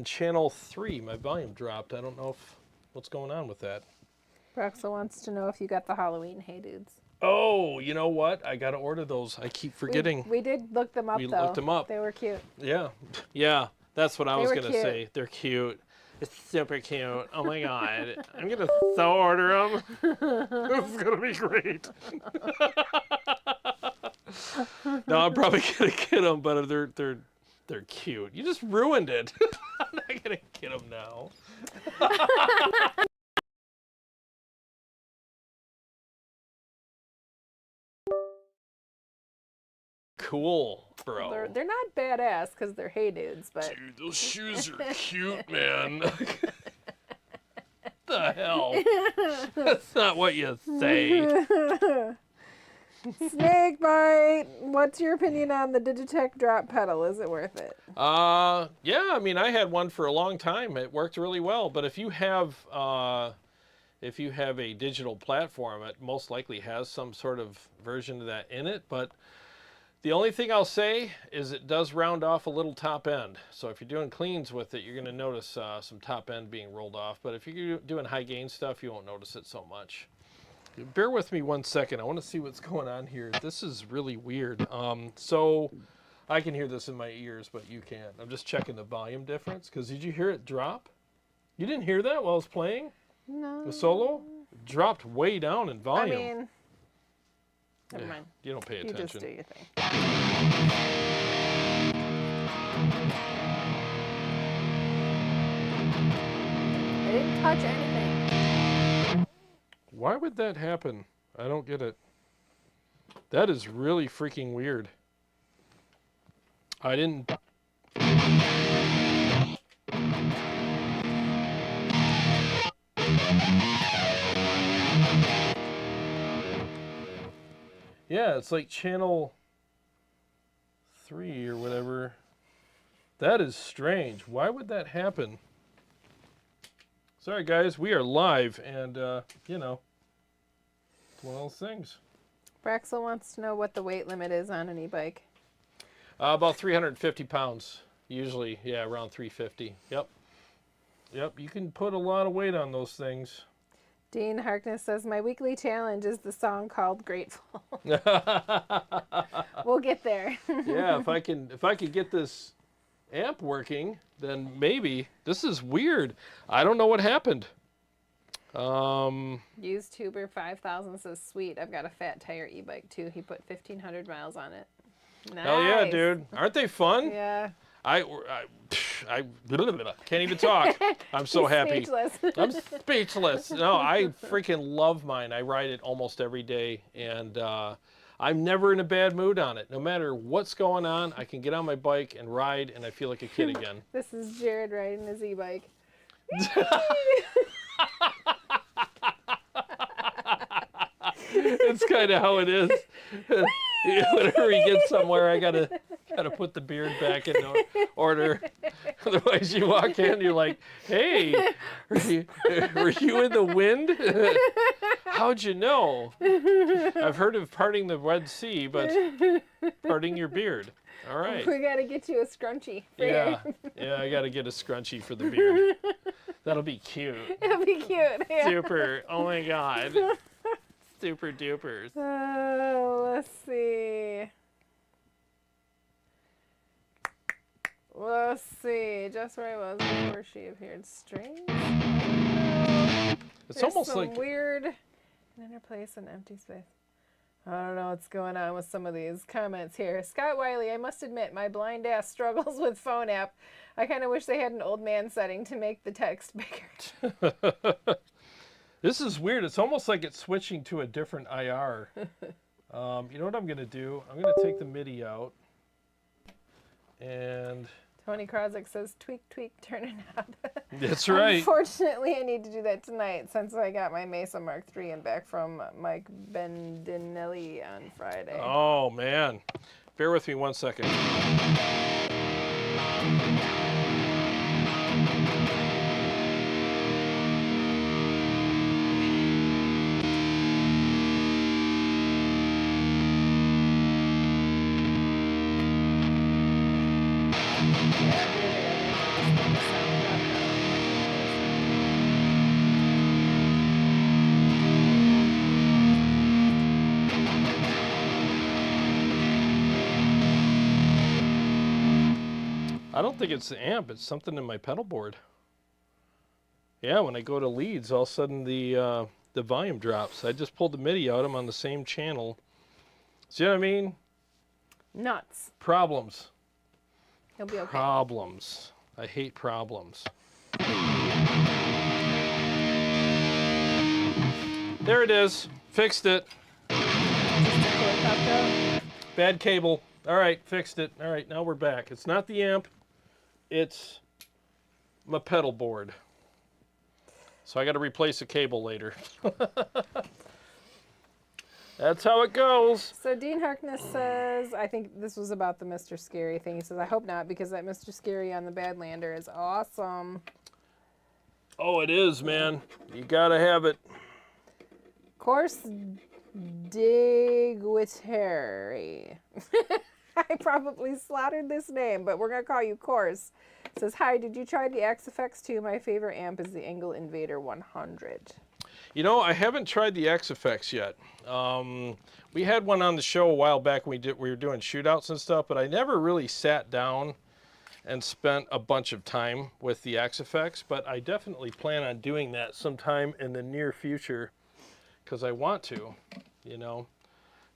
channel 3. My volume dropped. I don't know what's going on with that. Broxel wants to know if you got the Halloween Hey Dudes. Oh, you know what? I got to order those. I keep forgetting. We did look them up, We though. looked them up. They were cute. Yeah. Yeah. That's what I was were going to cute. say. They're cute. It's super cute. Oh my God. I'm going to so order them. This is going to be great. No, I'm probably going to get them, but they're cute. You just ruined it. I'm not going to get them now. Cool, bro. They're not badass because they're Hey Dudes, but... Dude, those shoes are cute, man. The hell? That's not what you say. Snakebite, what's your opinion on the Digitech drop pedal? Is it worth it? Yeah, I mean, I had one for a long time. It worked really well. But if you have a digital platform, it most likely has some sort of version of that in it. But the only thing I'll say is it does round off a little top end. So if you're doing cleans with it, you're going to notice some top end being rolled off. But if you're doing high gain stuff, you won't notice it so much. Bear with me 1 second. I want to see what's going on here. This is really weird. So I can hear this in my ears, but you can't. I'm just checking the volume difference because did you hear it drop? You didn't hear that while I was playing? No. The solo? It dropped way down in I volume. mean, never mind. You don't pay You attention. just do your thing. I didn't touch anything. Why would that happen? I don't get it. That is really freaking weird. I didn't... Yeah, it's like channel 3 or whatever. That is strange. Why would that happen? Sorry, guys. We are live, and, you know, it's one of those things. Braxel wants to know what the weight limit is on an e-bike. About 350 pounds, usually. Yeah, around 350. Yep. Yep, you can put a lot of weight on those things. Dean Harkness says, my weekly challenge is the song called Grateful. We'll get there. Yeah, if I could get this amp working, then maybe. This is weird. I don't know what happened. Used Tuber 5000 says, sweet, I've got a fat tire e-bike too. He put 1,500 miles on it. Nice. Hell yeah, dude. Aren't they fun? Yeah. I can't even talk. I'm so happy. Speechless. I'm speechless. No, I freaking love mine. I ride it almost every day, and I'm never in a bad mood on it. No matter what's going on, I can get on my bike and ride, and I feel like a kid again. This is Jarrod riding his e-bike. It's kind of how it is. Whenever we get somewhere, I gotta put the beard back in order. Otherwise, you walk in, you're like, "Hey, were you in the wind? How'd you know? I've heard of parting the Red Sea, but parting your beard. All right. We gotta get you a scrunchie. Yeah, I gotta get a scrunchie for the beard. That'll be cute. It'll be cute. Yeah. Super. Oh my God. Super dupers. Let's see. Let's see. Just where I was before she appeared. Strange. It's There's almost some like weird inner place and empty space. I don't know what's going on with some of these comments here. Scott Wiley, I must admit, my blind ass struggles with phone app. I kind of wish they had an old man setting to make the text bigger. This is weird. It's almost like it's switching to a different IR. You know what I'm going to do? I'm going to take the MIDI out. And Tony Krozik says, tweak, tweak, turn it up. that's right. Unfortunately, I need to do that tonight since I got my Mesa Mark III and back from Mike Bendinelli on Friday. Oh, man. Bear with me 1 second. I don't think it's the amp. It's something in my pedal board. Yeah, when I go to leads, all of a sudden the volume drops. I just pulled the MIDI out. I'm on the same channel. See what I mean? Nuts. Problems. He'll be okay. Problems. I hate problems. There it is. Fixed it. Bad cable. All right, fixed it. All right, now we're back. It's not the amp. It's my pedal board. So I got to replace a cable later. That's how it goes. So Dean Harkness says, I think this was about the Mr. Scary thing. He says, I hope not, because that Mr. Scary on the Badlander is awesome. Oh, it is, man. You got to have it. Course Dignitary. I probably slaughtered this name, but we're going to call you Course. It says, hi, did you try the XFX2? My favorite amp is the Angle Invader 100. You know, I haven't tried the XFX yet. We had one on the show a while back when we were doing shootouts and stuff, but I never really sat down and spent a bunch of time with the X effects, but I definitely plan on doing that sometime in the near future because I want to, you know.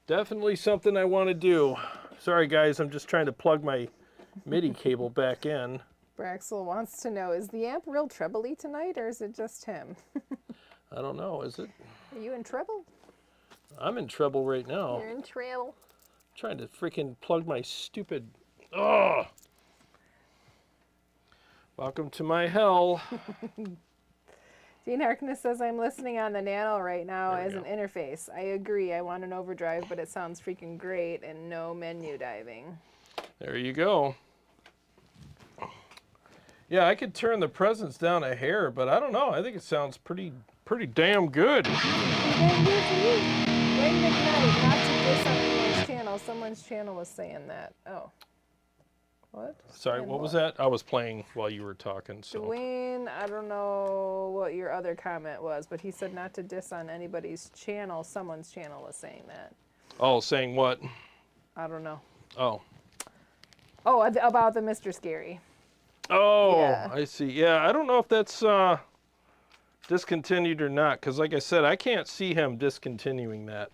Definitely something I want to do. Sorry guys, I'm just trying to plug my MIDI cable back in. Braxel wants to know, is the amp real trebly tonight, or is it just him? I don't know, is it? Are you in trouble? I'm in trouble right now. You're in trouble. Trying to freaking plug my stupid... Oh! Welcome to my hell. Dean Harkness says, I'm listening on the Nano right now There we as an go. interface. I agree. I want an overdrive, but it sounds freaking great and no menu diving. There you go. Yeah, I could turn the presence down a hair, but I don't know. I think it sounds pretty damn good. Wayne McKnight, not to diss on anyone's channel. Someone's channel was saying that. Oh. What? Sorry, And what was that? I was playing while you were talking. So. Dwayne, I don't know what your other comment was, but he said not to diss on anybody's channel. Someone's channel was saying that. Oh, saying what? I don't know. Oh. Oh, about the Mr. Scary. Oh, Yeah. I see. Yeah, I don't know if that's discontinued or not, because like I said, I can't see him discontinuing that.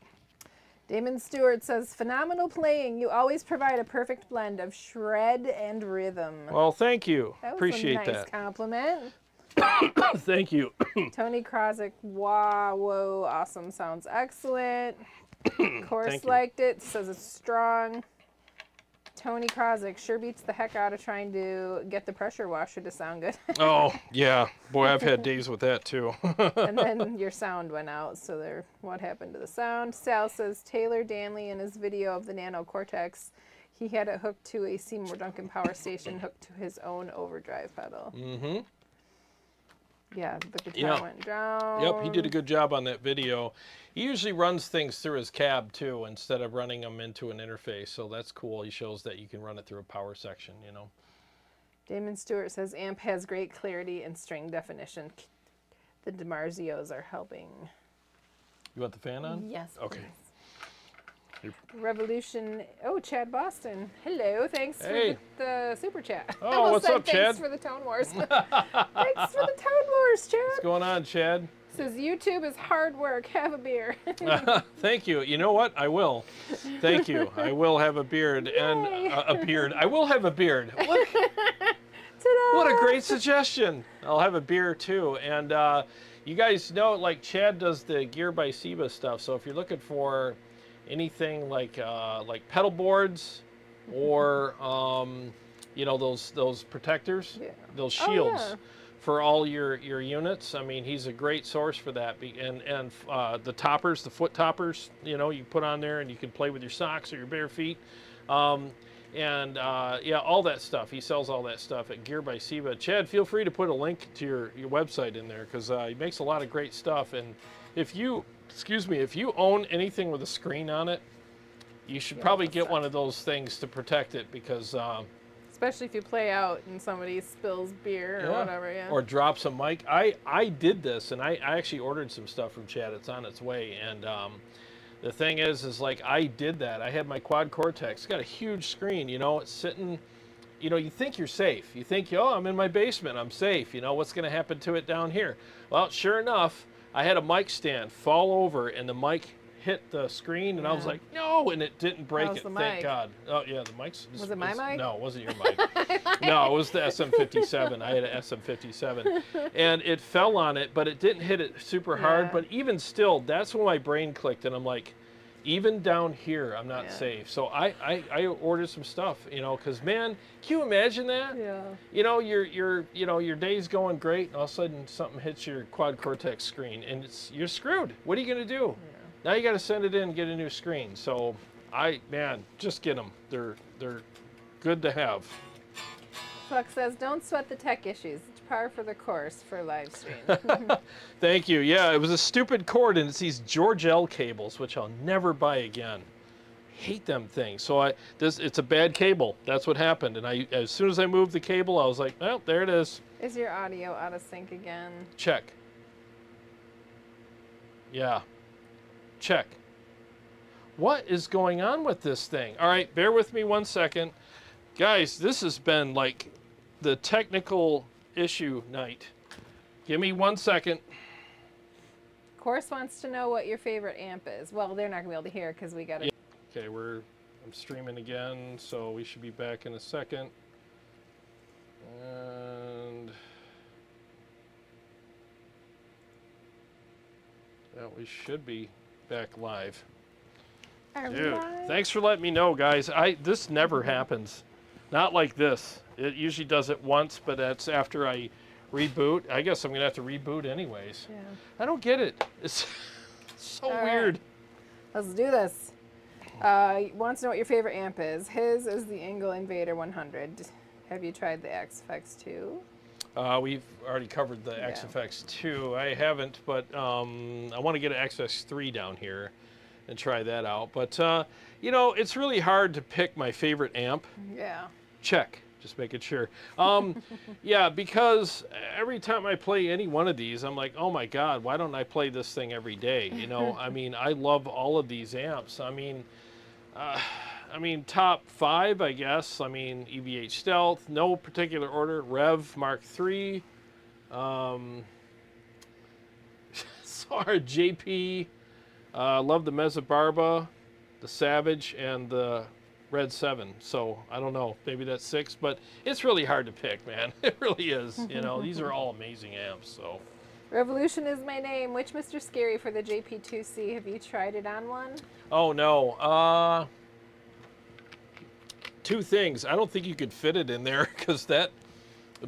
Damon Stewart says, phenomenal playing. You always provide a perfect blend of shred and rhythm. Well, thank you. That was Appreciate a nice that. compliment. Thank you. Tony Krozik, wow, whoa, awesome. Sounds excellent. Course Thank you. liked it. Says it's strong. Tony Krozik sure beats the heck out of trying to get the pressure washer to sound good. Oh, yeah. Boy, I've had days with that, too. And then your sound went out, so there. What happened to the sound? Sal says Taylor Danley in his video of the Nano Cortex, he had it hooked to a Seymour Duncan power station hooked to his own overdrive pedal. Mm-hmm. Yeah, the guitar went down. Yep, he did a good job on that video. He usually runs things through his cab, too, instead of running them into an interface, so that's cool. He shows that you can run it through a power section, you know. Damon Stewart says amp has great clarity and string definition. The DiMarzios are helping. You want the fan on? Yes. Okay. Please. Revolution. Oh, Chad Boston. Hello. Thanks Hey. for the super chat. Oh, Almost what's said up, thanks Chad? for the Tone Wars. Thanks for the Tone Wars, Chad. What's going on, Chad? Says YouTube is hard work. Have a beer. Thank you. You know what? I will. Thank you. I will have a beard and a beard. I will have a beard. What? Ta-da! What a great suggestion. I'll have a beer too. And you guys know, like, Chad does the Gear by Seba stuff. So if you're looking for anything like pedal boards or you know, those protectors, Yeah. those Oh, shields yeah. for all your units. I mean, he's a great source for that. And the toppers, the foot toppers, you know, you put on there and you can play with your socks or your bare feet. Yeah, all that stuff. He sells all that stuff at Gear by Seba. Chad, feel free to put a link to your website in there because he makes a lot of great stuff. And if you own anything with a screen on it, you should probably get one of those things to protect it because Especially if you play out and somebody spills beer or whatever. Yeah. or drops a mic. I did this and I actually ordered some stuff from Chad. It's on its way. And the thing is like I did that. I had my quad Cortex. It's got a huge screen, you know, it's sitting, you know, you think you're safe. You think, oh, I'm in my basement, I'm safe. You know, what's going to happen to it down here? Well, sure enough, I had a mic stand fall over and the mic hit the screen and I was like, no, and it didn't break How's it, the thank mic? God. Oh, yeah, the mic's... Was it my mic? No, it wasn't your mic. No, it was the SM57. I had an SM57. And it fell on it, but it didn't hit it super hard. Yeah. But even still, that's when my brain clicked and I'm like, even down here, I'm not Yeah. safe. So I ordered some stuff, you know, because, man, can you imagine that? Yeah. You know, your day's going great, and all of a sudden something hits your quad Cortex screen, and you're screwed. What are you gonna do? Yeah. Now you got to send it in and get a new screen. So, just get them. They're good to have. Fuck says, don't sweat the tech issues. It's par for the course for live stream. Thank you. Yeah, it was a stupid cord, and it's these George L cables, which I'll never buy again. Hate them things. So it's a bad cable. That's what happened. And as soon as I moved the cable, I was like, well, there it is. Is your audio out of sync again? Check. Yeah. Check. What is going on with this thing? All right, bear with me 1 second. Guys, this has been like the technical issue night. Give me 1 second. Course wants to know what your favorite amp is. Well, they're not gonna be able to hear because we got to. Okay, I'm streaming again, so we should be back in a second. And yeah, we should be back live. Dude, thanks for letting me know, guys. This never happens. Not like this. It usually does it once, but that's after I reboot. I guess I'm gonna have to reboot anyways. Yeah. I don't get it. It's so All weird. right. Let's do this. He wants to know what your favorite amp is. His is the Engel Invader 100. Have you tried the XFX2? We've already covered the XFX2. I haven't, but I want to get an XFX3 down here and try that out. But, you know, it's really hard to pick my favorite amp. Yeah. Check. Just making sure. Yeah, because every time I play any one of these, I'm like, oh my God, why don't I play this thing every day? You know, I mean, I love all of these amps. I mean, top 5, I guess. I mean, EVH Stealth, no particular order. Revv Mark III. Sorry, JP. Love the Mesobarba, the Savage, and the Red 7. So I don't know, maybe that's 6, but it's really hard to pick, man. It really is. You know, these are all amazing amps. So Revolution is my name. Which Mr. Scary for the JP2C? Have you tried it on one? Oh no. 2 things. I don't think you could fit it in there because that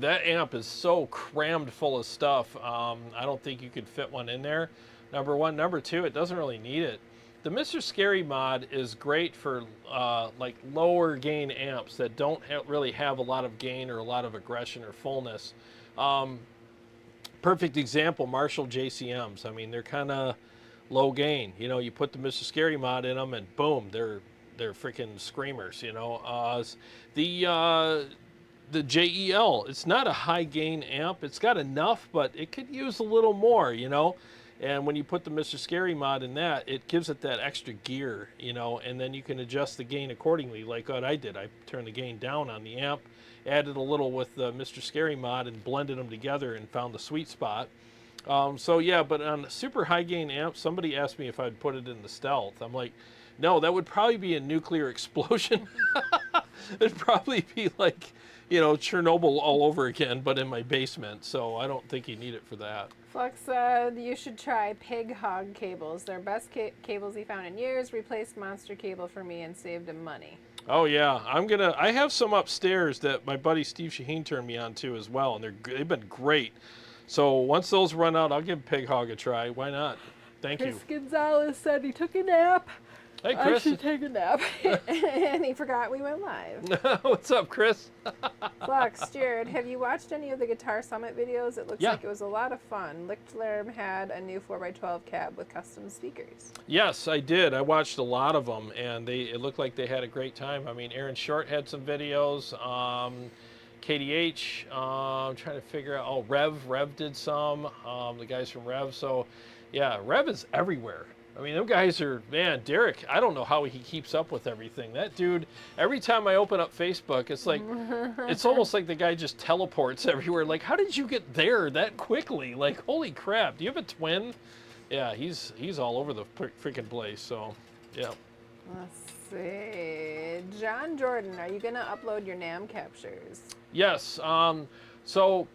amp is so crammed full of stuff. I don't think you could fit one in there. Number 1. Number 2, it doesn't really need it. The Mr. Scary mod is great for like lower gain amps that don't really have a lot of gain or a lot of aggression or fullness. Perfect example, Marshall JCMs. I mean, they're kind of low gain. You know, you put the Mr. Scary mod in them and boom, they're freaking screamers, you know. The JEL, it's not a high gain amp. It's got enough, but it could use a little more, you know. And when you put the Mr. Scary mod in that, it gives it that extra gear, you know, and then you can adjust the gain accordingly, like what I did. I turned the gain down on the amp, added a little with the Mr. Scary mod, and blended them together and found the sweet spot. So yeah, but on super high gain amp, somebody asked me if I'd put it in the Stealth. I'm like, no, that would probably be a nuclear explosion. It'd probably be like, you know, Chernobyl all over again, but in my basement. So I don't think you need it for that. Flux, you should try Pig Hog cables. They're best cables he found in years. Replaced Monster cable for me and saved him money. Oh yeah, I have some upstairs that my buddy Steve Shaheen turned me on to as well, and they've been great. So once those run out, I'll give Pig Hog a try. Why not? Thank you. Chris Gonzalez said he took a nap. Hey, Chris. I should take a nap. And he forgot we went live. What's up, Chris? Flux, Jarrod, have you watched any of the Guitar Summit videos? It looks like it was a lot of fun. Lichtlerm had a new 4x12 cab with custom speakers. Yes, I did. I watched a lot of them, and it looked like they had a great time. I mean, Aaron Short had some videos. KDH, I'm trying to figure out. Oh, Revv did some. The guys from Revv. So, yeah, Revv is everywhere. I mean, them guys are, man, Derek, I don't know how he keeps up with everything. That dude, every time I open up Facebook, it's like, it's almost like the guy just teleports everywhere. Like, how did you get there that quickly? Like, holy crap, do you have a twin? Yeah, he's all over the freaking place, so, yeah. Let's see. John Jordan, are you going to upload your NAMM captures? Yes, so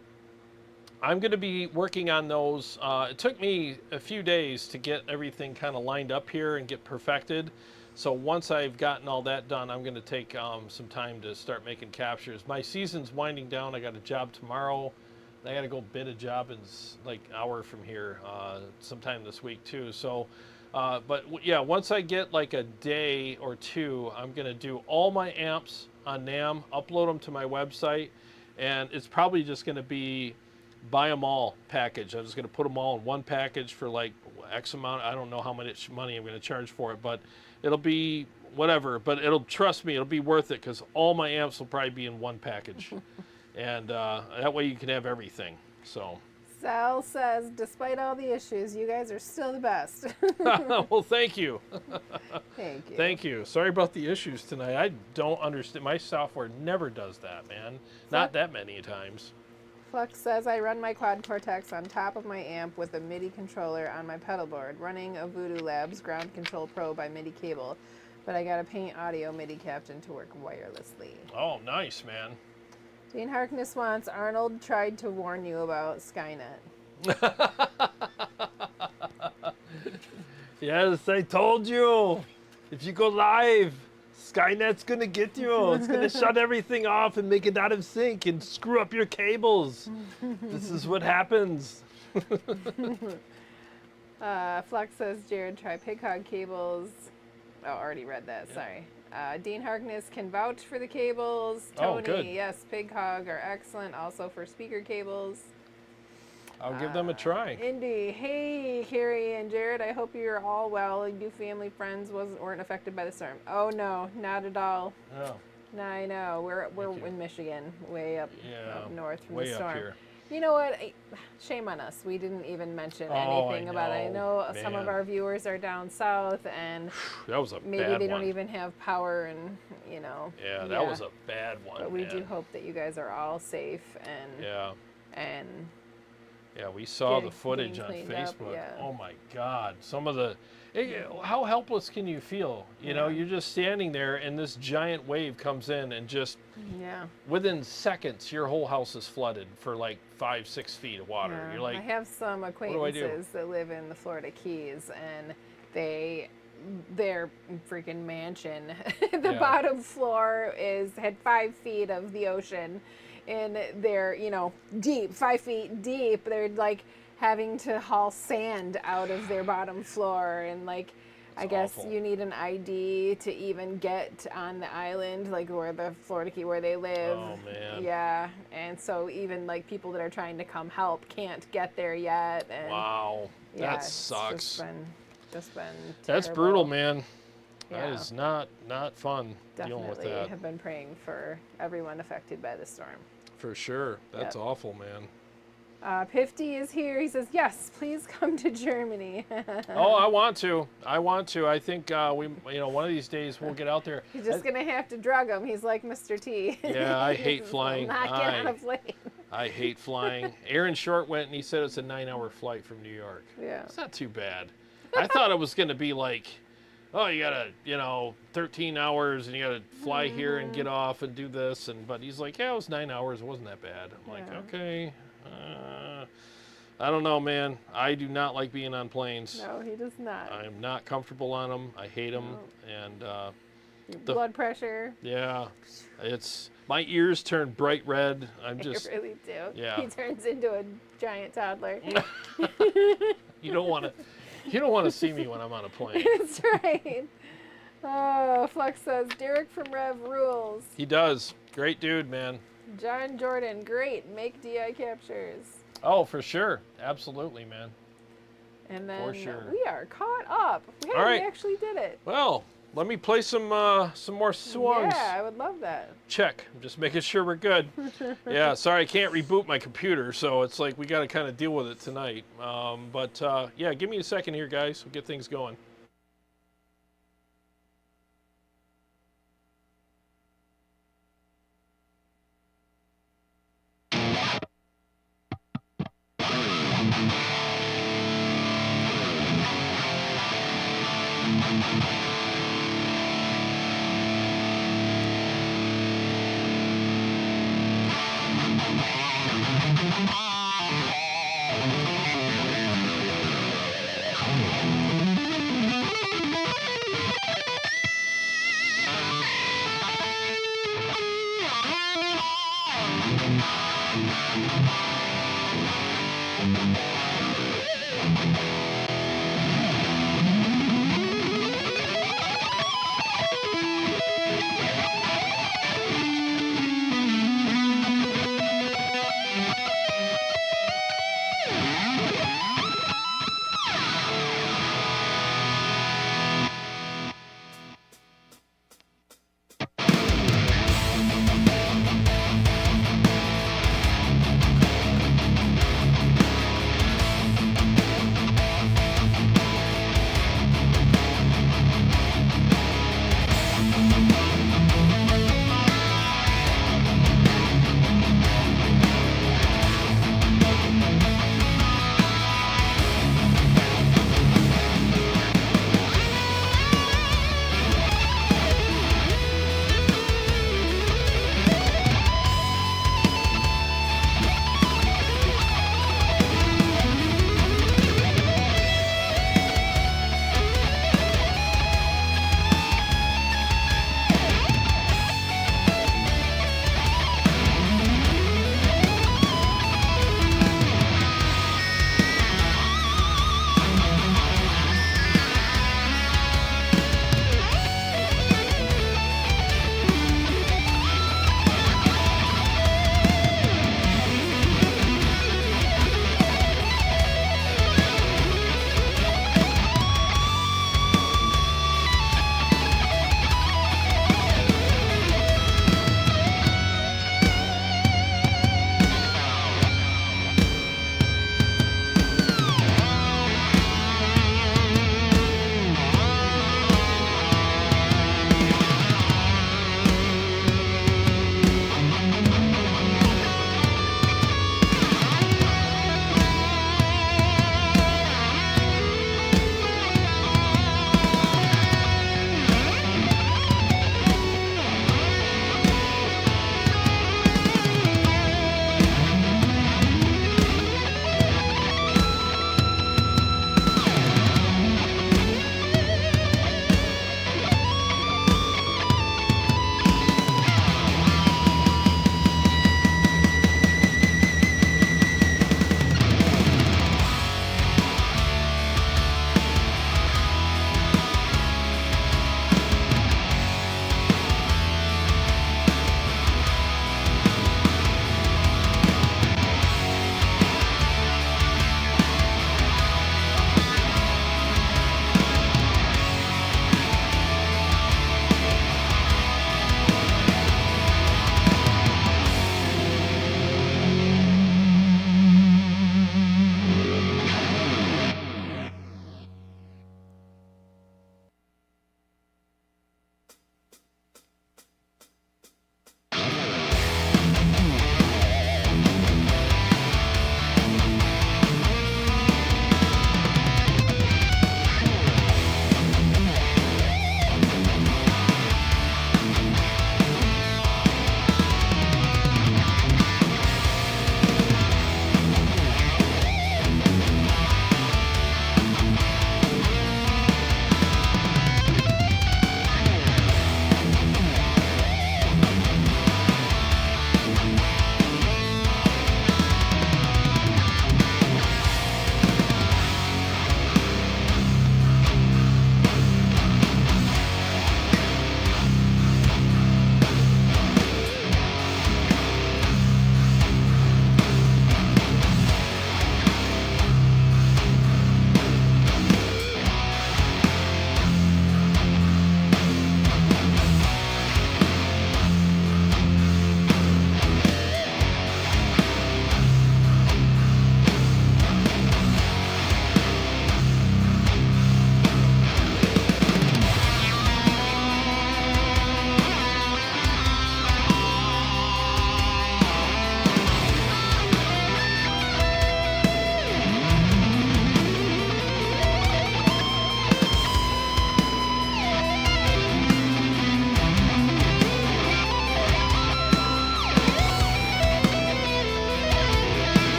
I'm going to be working on those. It took me a few days to get everything kind of lined up here and get perfected. So once I've gotten all that done, I'm going to take some time to start making captures. My season's winding down. I got a job tomorrow. I got to go bid a job in like an hour from here sometime this week too. So, but yeah, once I get like a day or two, I'm going to do all my amps on NAMM, upload them to my website, and it's probably just going to be buy them all package. I'm just going to put them all in one package for like X amount. I don't know how much money I'm going to charge for it, but it'll be whatever. But trust me, it'll be worth it because all my amps will probably be in one package. And that way you can have everything. So Sal says, despite all the issues, you guys are still the best. Well, thank you. Thank you. Thank you. Sorry about the issues tonight. I don't understand. My software never does that, man. Not that many times. Flux says, I run my quad Cortex on top of my amp with a MIDI controller on my pedal board, running a Voodoo Labs Ground Control Pro by MIDI cable, but I got a Paint Audio MIDI Captain to work wirelessly. Oh, nice, man. Dean Harkness wants, Arnold tried to warn you about Skynet. Yes, I told you. If you go live, Skynet's going to get you. It's going to shut everything off and make it out of sync and screw up your cables. This is what happens. Flux says, Jarrod, try pig hog cables. Oh, already read that, sorry. Dean Harkness can vouch for the cables. Tony, good. yes, pig hog are excellent, also for speaker cables. I'll give them a try. Indy, hey, Carrie and Jarrod, I hope you're all well and you family, friends weren't affected by the storm. Oh, no, not at all. Oh, No, I know. We're in Michigan, way up north from way the storm. up here. You know what? Shame on us. We didn't even mention anything about it. I know some of our viewers are down south, and that was a maybe bad they don't one. even have power, and you know. Yeah, that was a bad one. But we man. do hope that you guys are all safe and Yeah, we saw the footage on cleaned up, Facebook. yeah. Oh my God, some of the, how helpless can you feel? You know, you're just standing there and this giant wave comes in and just, within seconds, your whole house is flooded for like 5-6 feet of water. Yeah. You're like, I have some acquaintances that live in the Florida Keys, and their freaking mansion, the bottom floor had 5 feet of the ocean. And they're, deep, 5 feet deep. They're like having to haul sand out of their bottom floor. And like, I guess you need an ID to even get on the island, like where the Florida Key, where they live. Oh, man. Yeah. And so even like people that are trying to come help can't get there yet. And wow, that sucks. Just been That's terrible. brutal, man. Yeah. That is not fun dealing with Definitely that. have been praying for everyone affected by the storm. For sure. That's awful, man. Pifty is here. He says, yes, please come to Germany. Oh, I want to. I think one of these days we'll get out there. He's just going to have to drug him. He's like Mr. T. Yeah, I hate flying. Not get on a plane. I hate flying. Aaron Short went and he said it's a 9-hour flight from New York. Yeah. It's not too bad. I thought it was going to be like, oh, you got to, 13 hours and you got to fly here and get off and do this. But he's like, yeah, it was 9 hours. It wasn't that bad. I'm like, okay. I don't know, man. I do not like being on planes. No, he does not. I'm not comfortable on them. I hate them. And blood pressure. Yeah. My ears turn bright red. I'm just. They really do. Yeah. He turns into a giant toddler. You don't want to see me when I'm on a plane. That's right. Oh, Flux says, Derek from Revv rules. He does. Great dude, man. John Jordan, great. Make DI captures. Oh, for sure. Absolutely, man. And then sure. we are caught up. Yeah, All right. We actually did it. Well, let me play some more songs. Yeah, I would love that. Check. I'm just making sure we're good. Yeah, sorry, I can't reboot my computer, so it's like we got to kind of deal with it tonight. Yeah, give me a second here, guys. We'll get things going.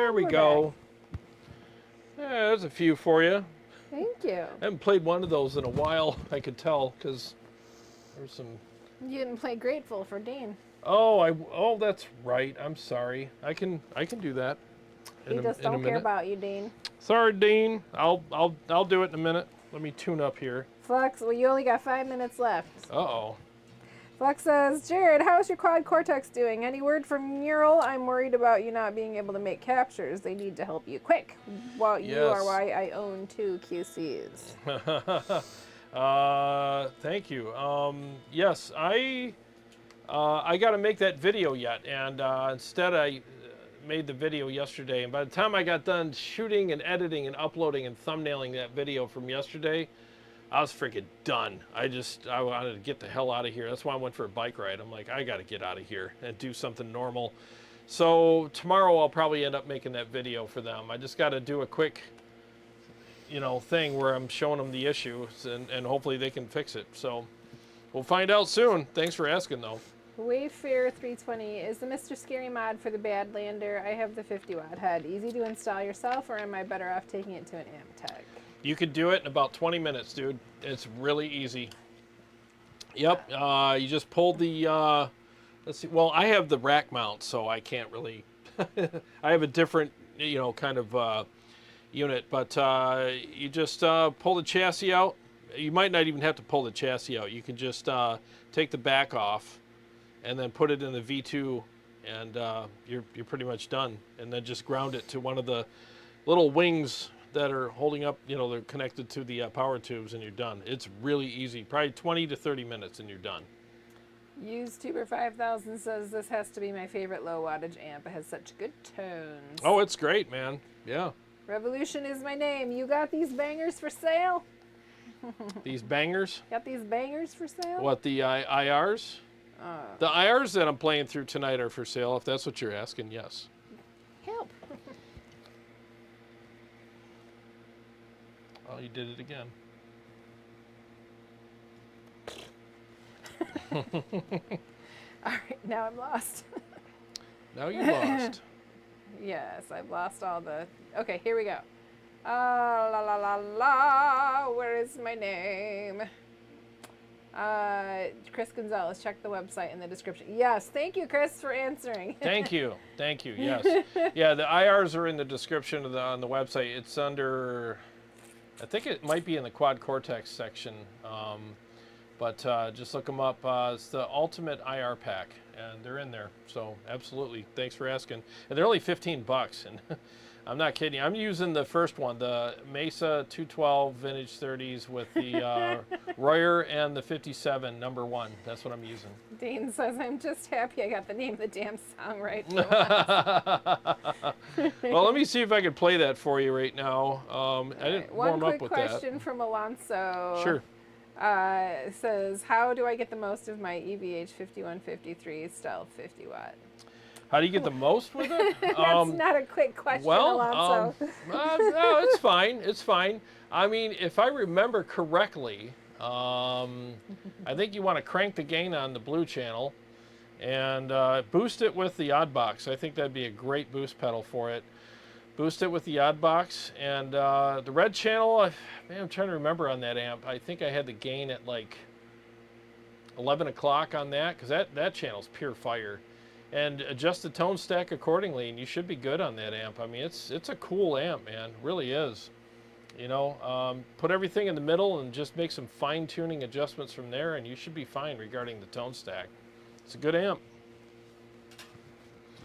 There we we're go. Yeah, there's a few for you. Thank you. I haven't played one of those in a while, I could tell, because there's some... You didn't play Grateful for Dean. Oh, that's right. I'm sorry. I can do that. He just don't care about you, Dean. Sorry, Dean. I'll do it in a minute. Let me tune up here. Flux, well, you only got 5 minutes left. Uh-oh. Flux says, Jarrod, how's your quad Cortex doing? Any word from Neural? I'm worried about you not being able to make captures. They need to help you quick. Well, you are why I own 2 QCs. Thank you. Yes, I got to make that video yet, and instead I made the video yesterday. And by the time I got done shooting and editing and uploading and thumbnailing that video from yesterday, I was freaking done. I wanted to get the hell out of here. That's why I went for a bike ride. I'm like, I got to get out of here and do something normal. So tomorrow I'll probably end up making that video for them. I just got to do a quick, thing where I'm showing them the issues and hopefully they can fix it. So we'll find out soon. Thanks for asking, though. Wayfair 320 is the Mr. Scary mod for the Badlander. I have the 50 watt head. Easy to install yourself, or am I better off taking it to an amp tech? You could do it in about 20 minutes, dude. It's really easy. Yep. You just pulled the. Let's see. Well, I have the rack mount, so I can't really. I have a different, kind of unit, but you just pull the chassis out. You might not even have to pull the chassis out. You can just take the back off, and then put it in the V2, and you're pretty much done. And then just ground it to one of the little wings that are holding up, they're connected to the power tubes, and you're done. It's really easy. Probably 20 to 30 minutes, and you're done. UseTuber 5000 says this has to be my favorite low wattage amp. It has such good tones. Oh, it's great, man. Yeah. Revolution is my name. You got these bangers for sale? These bangers? Got these bangers for sale? What, the IRs? The IRs that I'm playing through tonight are for sale, if that's what you're asking, yes. Help. Oh, you did it again. All right, now I'm lost. Now you lost. Yes, I've lost all the... Okay, here we go. La la la la, where is my name? Chris Gonzalez, check the website in the description. Yes, thank you, Chris, for answering. Thank you, yes. Yeah, the IRs are in the description on the website. It's under, I think it might be in the Quad Cortex section, but just look them up. It's the Ultimate IR Pack, and they're in there. So absolutely, thanks for asking. And they're only $15, and I'm not kidding. I'm using the first one, the Mesa 212 Vintage 30s with the Royer and the 57 #1. That's what I'm using. Dean says, I'm just happy I got the name of the damn song right. Well, let me see if I can play that for you right now. I didn't warm up with that. One quick question from Alonso. Sure. Says, how do I get the most of my EVH 5153 Stealth 50 watt? How do you get the most with it? That's not a quick question, Alonso. No, it's fine. It's fine. I mean, if I remember correctly, I think you want to crank the gain on the blue channel and boost it with the odd box. I think that'd be a great boost pedal for it. Boost it with the odd box. And the red channel, I'm trying to remember on that amp. I think I had the gain at like 11 o'clock on that, because that channel's pure fire. And adjust the tone stack accordingly, and you should be good on that amp. I mean, it's a cool amp, man. It really is. Put everything in the middle and just make some fine-tuning adjustments from there, and you should be fine regarding the tone stack. It's a good amp.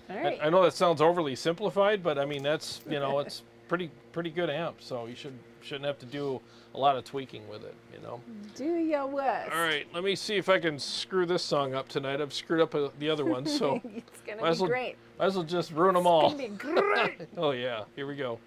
All right. I know that sounds overly simplified, but I mean, that's, it's pretty good amp, so you shouldn't have to do a lot of tweaking with it, Do your worst. All right, let me see if I can screw this song up tonight. I've screwed up the other one, so it's gonna be great. Might as well just ruin them all. It's gonna be great. Oh yeah, here we go.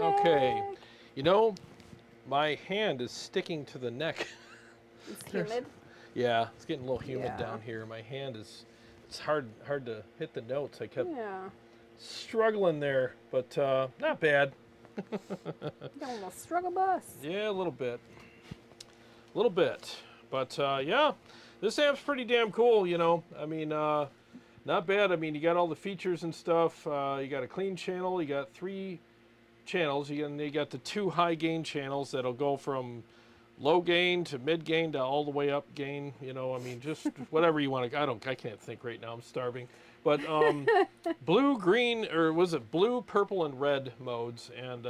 Okay. You know, my hand is sticking to the neck. It's humid. Yeah, it's getting a little humid Yeah. down here. My hand is, it's hard to hit the notes. I kept Yeah. struggling there, but not bad. You almost struggle bus. Yeah, a little bit. A little bit. But yeah, this amp's pretty damn cool, you know. I mean, not bad. I mean, you got all the features and stuff. You got a clean channel. You got 3 channels. You got the 2 high gain channels that'll go from low gain to mid gain to all the way up gain. You know, I mean, just whatever you want to. I can't think right now. I'm starving. But blue, green, or was it blue, purple, and red modes? And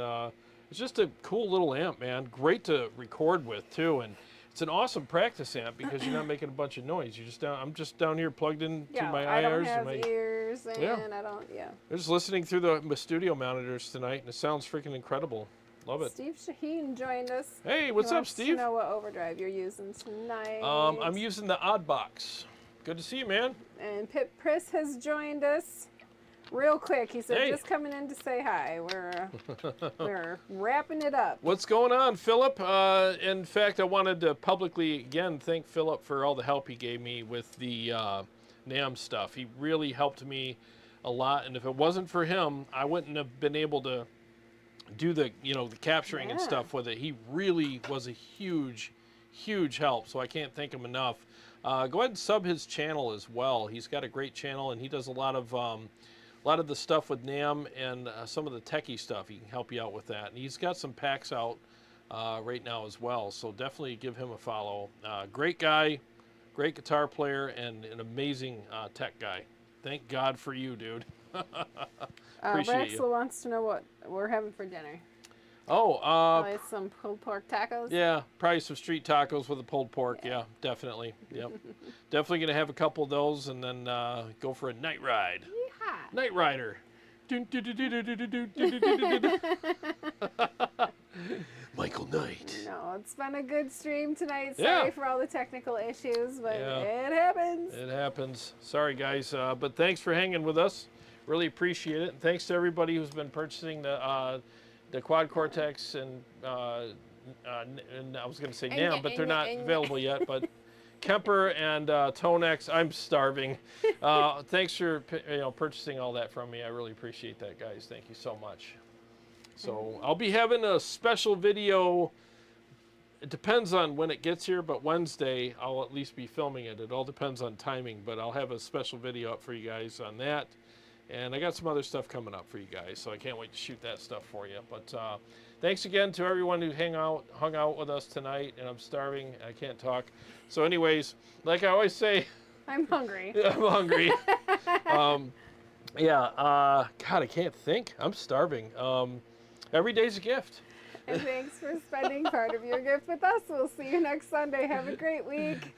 it's just a cool little amp, man. Great to record with too, and it's an awesome practice amp because you're not making a bunch of noise. You're just down. I'm just down here plugged into my I don't IRs have and my ears, and Yeah. I don't. Yeah. I'm just listening through the studio monitors tonight, and it sounds freaking incredible. Love it. Steve Shaheen joined us. Hey, what's He up, wants to Steve? know what overdrive you're using tonight. I'm using the Oddbox. Good to see you, man. And Pip Priss has joined us. Real quick, he said, Hey. just coming in to say hi. We're wrapping it up. What's going on, Philip? In fact, I wanted to publicly, again, thank Philip for all the help he gave me with the NAMM stuff. He really helped me a lot, and if it wasn't for him, I wouldn't have been able to do the capturing and Yeah. stuff with it. He really was a huge help, so I can't thank him enough. Go ahead and sub his channel as well. He's got a great channel, and he does a lot of the stuff with NAMM and some of the techie stuff. He can help you out with that. And he's got some packs out right now as well, so definitely give him a follow. Great guy, great guitar player, and an amazing tech guy. Thank God for you, dude. Appreciate Raxel you. wants to know what we're having for dinner. Oh, Probably some pulled pork tacos. yeah, probably some street tacos with a pulled pork. Yeah, definitely. Yep. Definitely going to have a couple of those and then go for a night ride. Yeehaw. Night Rider. Michael Knight. No, it's been a good stream tonight. Yeah. Sorry for all the technical issues, but Yeah. it happens. It happens. Sorry, guys, but thanks for hanging with us. Really appreciate it. And thanks to everybody who's been purchasing the Quad Cortex and I was going to say NAMM, but they're not available yet. But Kemper and ToneX, I'm starving. Thanks for purchasing all that from me. I really appreciate that, guys. Thank you so much. So I'll be having a special video. It depends on when it gets here, but Wednesday I'll at least be filming it. It all depends on timing, but I'll have a special video up for you guys on that. And I got some other stuff coming up for you guys, so I can't wait to shoot that stuff for you. But thanks again to everyone who hung out with us tonight, and I'm starving. I can't talk. So anyways, like I always say, I'm hungry. I'm hungry. God, I can't think. I'm starving. Every day's a gift. And thanks for spending part of your gift with us. We'll see you next Sunday. Have a great week.